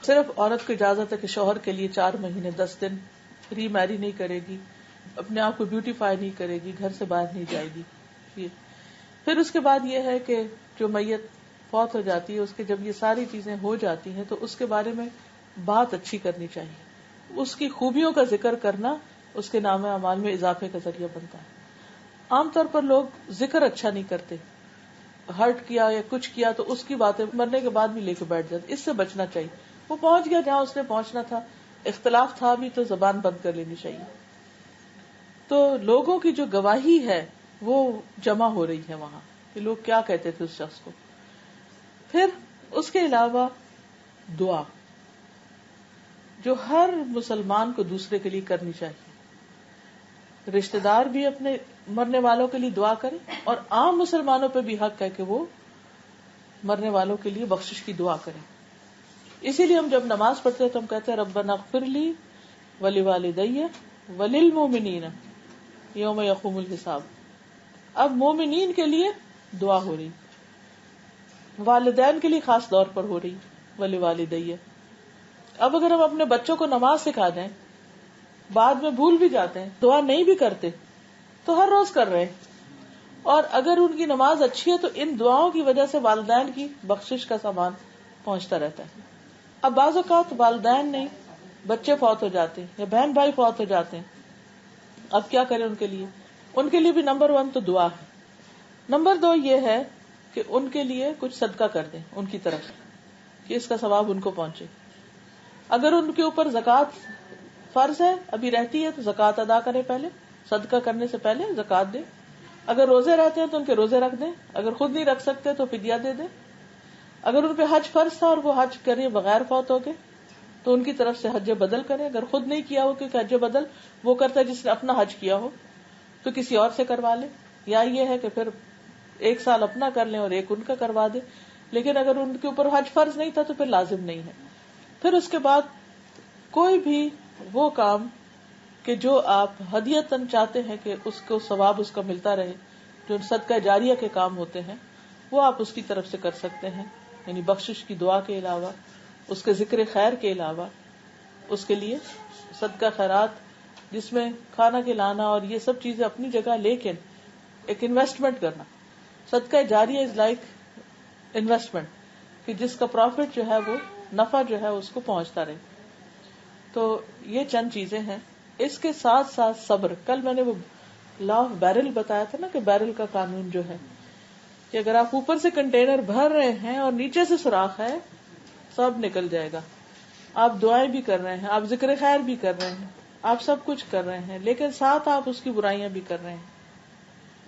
صرف عورت کو اجازت ہے کہ شوہر کے لیے 4 مہینے 10 دن ری میری نہیں کرے گی، اپنے آپ کو بیوٹیفائی نہیں کرے گی، گھر سے باہر نہیں جائے گی. پھر اس کے بعد یہ ہے کہ جو میت فوت ہو جاتی ہے اس کے جب یہ ساری چیزیں ہو جاتی ہیں تو اس کے بارے میں بات اچھی کرنی چاہیے. اس کی خوبیوں کا ذکر کرنا اس کے نام اعمال میں اضافے کا ذریعہ بنتا ہے. عام طور پر لوگ ذکر اچھا نہیں کرتے، ہرٹ کیا یا کچھ کیا تو اس کی باتیں مرنے کے بعد بھی لے کے بیٹھ جاتے. اس سے بچنا چاہیے. وہ پہنچ گیا جہاں اس نے پہنچنا تھا، اختلاف تھا بھی تو زبان بند کر لینی چاہیے. تو لوگوں کی جو گواہی ہے وہ جمع ہو رہی ہے وہاں کہ لوگ کیا کہتے تھے اس شخص کو. پھر اس کے علاوہ دعا جو ہر مسلمان کو دوسرے کے لیے کرنی چاہیے. رشتہ دار بھی اپنے مرنے والوں کے لیے دعا کریں، اور عام مسلمانوں پہ بھی حق ہے کہ وہ مرنے والوں کے لیے بخشش کی دعا کریں. اسی لیے ہم جب نماز پڑھتے ہیں تو ہم کہتے ہیں ربنا اغفر لی ولوالدی وللمؤمنین یوم یقوم الحساب. اب مومنین کے لیے دعا ہو رہی، والدین کے لیے خاص طور پر ہو رہی ولوالدی. اب اگر ہم اپنے بچوں کو نماز سکھا دیں، بعد میں بھول بھی جاتے ہیں، دعا نہیں بھی کرتے، تو ہر روز کر رہے ہیں، اور اگر ان کی نماز اچھی ہے تو ان دعاؤں کی وجہ سے والدین کی بخشش کا سامان پہنچتا رہتا ہے. اب بعض اوقات والدین نہیں، بچے فوت ہو جاتے ہیں یا بہن بھائی فوت ہو جاتے ہیں، اب کیا کریں ان کے لیے؟ ان کے لیے بھی نمبر 1 تو دعا ہے. نمبر 2 یہ ہے کہ ان کے لیے کچھ صدقہ کر دیں ان کی طرف کہ اس کا ثواب ان کو پہنچے. اگر ان کے اوپر زکوٰۃ فرض ہے ابھی رہتی ہے تو زکوٰۃ ادا کریں پہلے، صدقہ کرنے سے پہلے زکوٰۃ دیں. اگر روزے رہتے ہیں تو ان کے روزے رکھ دیں، اگر خود نہیں رکھ سکتے تو فدیہ دے دیں. اگر ان پہ حج فرض تھا اور وہ حج کرے بغیر فوت ہو گئے تو ان کی طرف سے حج بدل کریں. اگر خود نہیں کیا ہو کیونکہ حج بدل وہ کرتا ہے جس نے اپنا حج کیا ہو تو کسی اور سے کروا لے، یا یہ ہے کہ پھر 1 سال اپنا کر لیں اور 1 ان کا کروا دے. لیکن اگر ان کے اوپر حج فرض نہیں تھا تو پھر لازم نہیں ہے. پھر اس کے بعد کوئی بھی وہ کام کہ جو آپ ہدیتاً چاہتے ہیں کہ اس کو ثواب اس کا ملتا رہے، جو صدقہ جاریہ کے کام ہوتے ہیں وہ آپ اس کی طرف سے کر سکتے ہیں. یعنی بخشش کی دعا کے علاوہ، اس کے ذکر خیر کے علاوہ، اس کے لیے صدقہ خیرات جس میں کھانا کھلانا اور یہ سب چیزیں اپنی جگہ، لیکن ایک انویسٹمنٹ کرنا. صدقہ جاریہ از لائک انویسٹمنٹ کہ جس کا پروفٹ جو ہے وہ نفع جو ہے اس کو پہنچتا رہے. تو یہ چند چیزیں ہیں. اس کے ساتھ ساتھ صبر. کل میں نے وہ لا آف بیرل بتایا تھا نا کہ بیرل کا قانون جو ہے کہ اگر آپ اوپر سے کنٹینر بھر رہے ہیں اور نیچے سے سوراخ ہے سب نکل جائے گا. آپ دعائیں بھی کر رہے ہیں، آپ ذکر خیر بھی کر رہے ہیں، آپ سب کچھ کر رہے ہیں، لیکن ساتھ آپ اس کی برائیاں بھی کر رہے ہیں،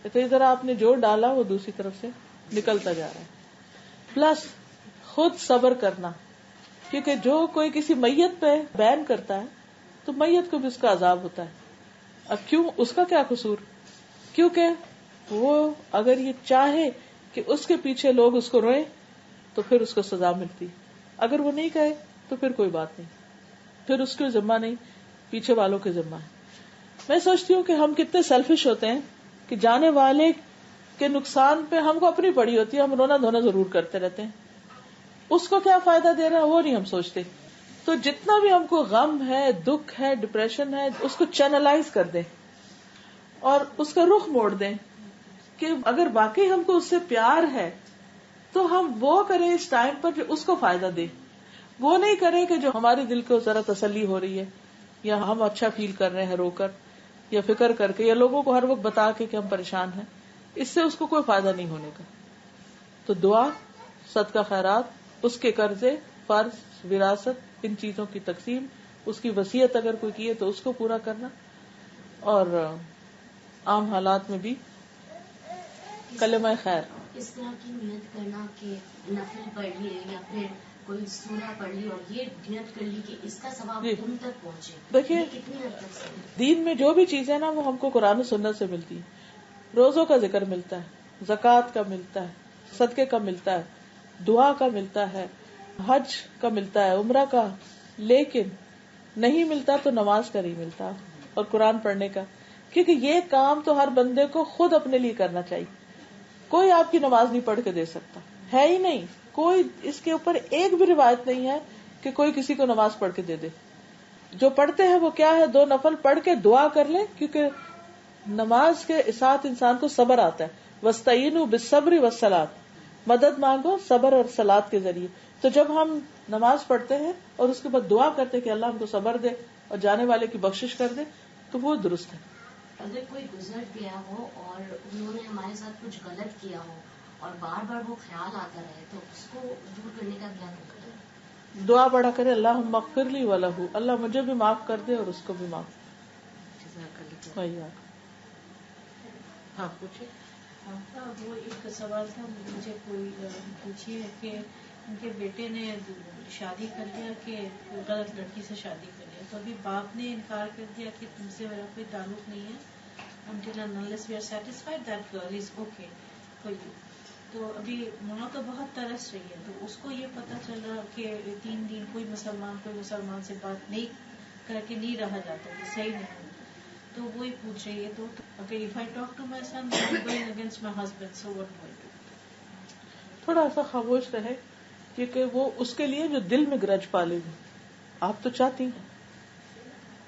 تو ادھر آپ نے جو ڈالا وہ دوسری طرف سے نکلتا جا رہا ہے. پلس خود صبر کرنا، کیونکہ جو کوئی کسی میت پہ بین کرتا ہے تو میت کو بھی اس کا عذاب ہوتا ہے. اب کیوں؟ اس کا کیا قصور؟ کیونکہ وہ اگر یہ چاہے کہ اس کے پیچھے لوگ اس کو روئیں تو پھر اس کو سزا ملتی. اگر وہ نہیں کہے تو پھر کوئی بات نہیں، پھر اس کے ذمہ نہیں، پیچھے والوں کے ذمہ ہے. میں سوچتی ہوں کہ ہم کتنے سیلفش ہوتے ہیں کہ جانے والے کے نقصان پہ ہم کو اپنی پڑی ہوتی ہے، ہم رونا دھونا ضرور کرتے رہتے ہیں. اس کو کیا فائدہ دے رہا ہے وہ نہیں ہم سوچتے. تو جتنا بھی ہم کو غم ہے، دکھ ہے، ڈپریشن ہے، اس کو چینلائز کر دیں اور اس کا رخ موڑ دیں کہ اگر واقعی ہم کو اس سے پیار ہے تو ہم وہ کریں اس ٹائم پر جو اس کو فائدہ دے. وہ نہیں کریں کہ جو ہمارے دل کو ذرا تسلی ہو رہی ہے یا ہم اچھا فیل کر رہے ہیں رو کر یا فکر کر کے یا لوگوں کو ہر وقت بتا کے کہ ہم پریشان ہیں. اس سے اس کو کوئی فائدہ نہیں ہونے کا. تو دعا، صدقہ خیرات، اس کے قرضے، فرض، وراثت، ان چیزوں کی تقسیم، اس کی وصیت اگر کوئی کیے تو اس کو پورا کرنا، اور عام حالات میں بھی کلمہ خیر. اس طرح کی نیت کرنا کہ نفل پڑھ لیے یا پھر کوئی سورہ پڑھ لی اور یہ نیت کر لی کہ اس کا ثواب تم تک پہنچے. دیکھیے کتنی حد تک صحیح؟ دین میں جو بھی چیزیں نا وہ ہم کو قرآن و سنت سے ملتی ہیں. روزوں کا ذکر ملتا ہے، زکوٰۃ کا ملتا ہے، صدقے کا ملتا ہے، دعا کا ملتا ہے، حج کا ملتا ہے، عمرہ کا. لیکن نہیں ملتا تو نماز کا نہیں ملتا اور قرآن پڑھنے کا، کیونکہ یہ کام تو ہر بندے کو خود اپنے لیے کرنا چاہیے. کوئی آپ کی نماز نہیں پڑھ کے دے سکتا ہے ہی نہیں. کوئی اس کے اوپر ایک بھی روایت نہیں ہے کہ کوئی کسی کو نماز پڑھ کے دے دے. جو پڑھتے ہیں وہ کیا ہے، 2 نفل پڑھ کے دعا کر لے، کیونکہ نماز کے ساتھ انسان کو صبر آتا ہے. وَاسْتَعِينُوا بِالصَّبْرِ وَالصَّلَاةِ، مدد مانگو صبر اور صلاۃ کے ذریعے. تو جب ہم نماز پڑھتے ہیں اور اس کے بعد دعا کرتے ہیں کہ اللہ ہم کو صبر دے اور جانے والے کی بخشش کر دے تو وہ درست ہے. اگر کوئی گزر گیا ہو اور انہوں نے ہمارے ساتھ کچھ غلط کیا ہو اور بار بار وہ خیال آتا رہے تو اس کو دور کرنے کا کیا طریقہ ہے؟ دعا پڑھا کرے اللہم اغفر لی وَلَهُ، اللہ مجھے بھی معاف کر دے اور اس کو بھی معاف. ہاں پوچھے. وہ ایک سوال تھا مجھے، کوئی پوچھیے کہ ان کے بیٹے نے شادی کر لیا کہ غلط لڑکی سے شادی کر لیا، تو ابھی باپ نے انکار کر دیا کہ تم سے میرا کوئی تعلق نہیں ہے until and unless we are satisfied that girl is okay for you. تو ابھی ماں تو بہت ترس رہی ہے، تو اس کو یہ پتہ چل رہا کہ 3 دن کوئی مسلمان سے بات نہیں کر کے نہیں رہا جاتا، یہ صحیح نہیں. تو وہی پوچھ رہی ہے تو اگر if I talk to my son I'm going against my husband, so what do I do؟ تھوڑا ایسا خاموش رہے، کیونکہ وہ اس کے لیے جو دل میں گرج پالے گی. آپ تو چاہتی ہیں،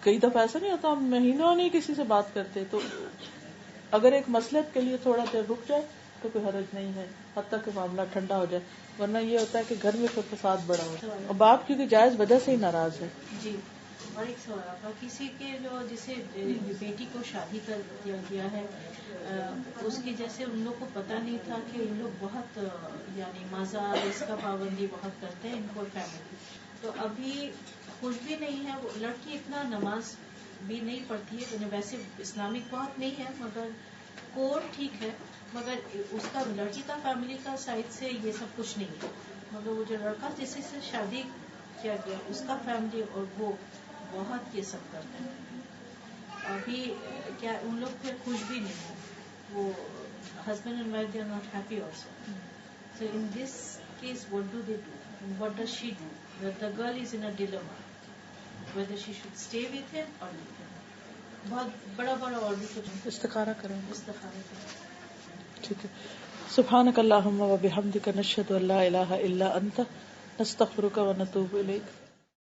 کئی دفعہ ایسا نہیں ہوتا ہم مہینوں نہیں کسی سے بات کرتے، تو اگر ایک مصلحت کے لیے تھوڑا دیر رک جائے تو کوئی حرج نہیں ہے حتیٰ کہ معاملہ ٹھنڈا ہو جائے. ورنہ یہ ہوتا ہے کہ گھر میں پھر فساد بڑا ہو اور باپ کیونکہ جائز وجہ سے ہی ناراض ہے. جی اور ایک سوال آپ کا، کسی کے جو جسے بیٹی کو شادی کر دیا گیا ہے، اس کی جیسے ان لوگ کو پتہ نہیں تھا کہ ان لوگ بہت یعنی مزہ اس کا پابندی بہت کرتے ہیں ان کو فیملی، تو ابھی کچھ بھی نہیں ہے، وہ لڑکی اتنا نماز بھی نہیں پڑھتی ہے، ویسے اسلامک بہت نہیں ہے مگر کوڈ ٹھیک ہے، مگر اس کا لڑکی کا فیملی کا سائڈ سے یہ سب کچھ نہیں ہے، مگر وہ جو لڑکا جس سے شادی کیا گیا اس کا فیملی اور وہ بہت یہ سب کرتے ہیں، ابھی کیا ان لوگ پھر خوش بھی نہیں ہے، وہ husband and wife they are not happy also. So in this case, what do they do? What does she do? The girl is in a dilemma whether she should stay with him or leave him. بہت بڑا اور بھی کچھ استخارہ کریں. استخارہ کریں. ٹھیک ہے. سبحانک اللہم و بحمدک، نشہد ان لا الہ الا انت، نستغفرک و نتوب الیک.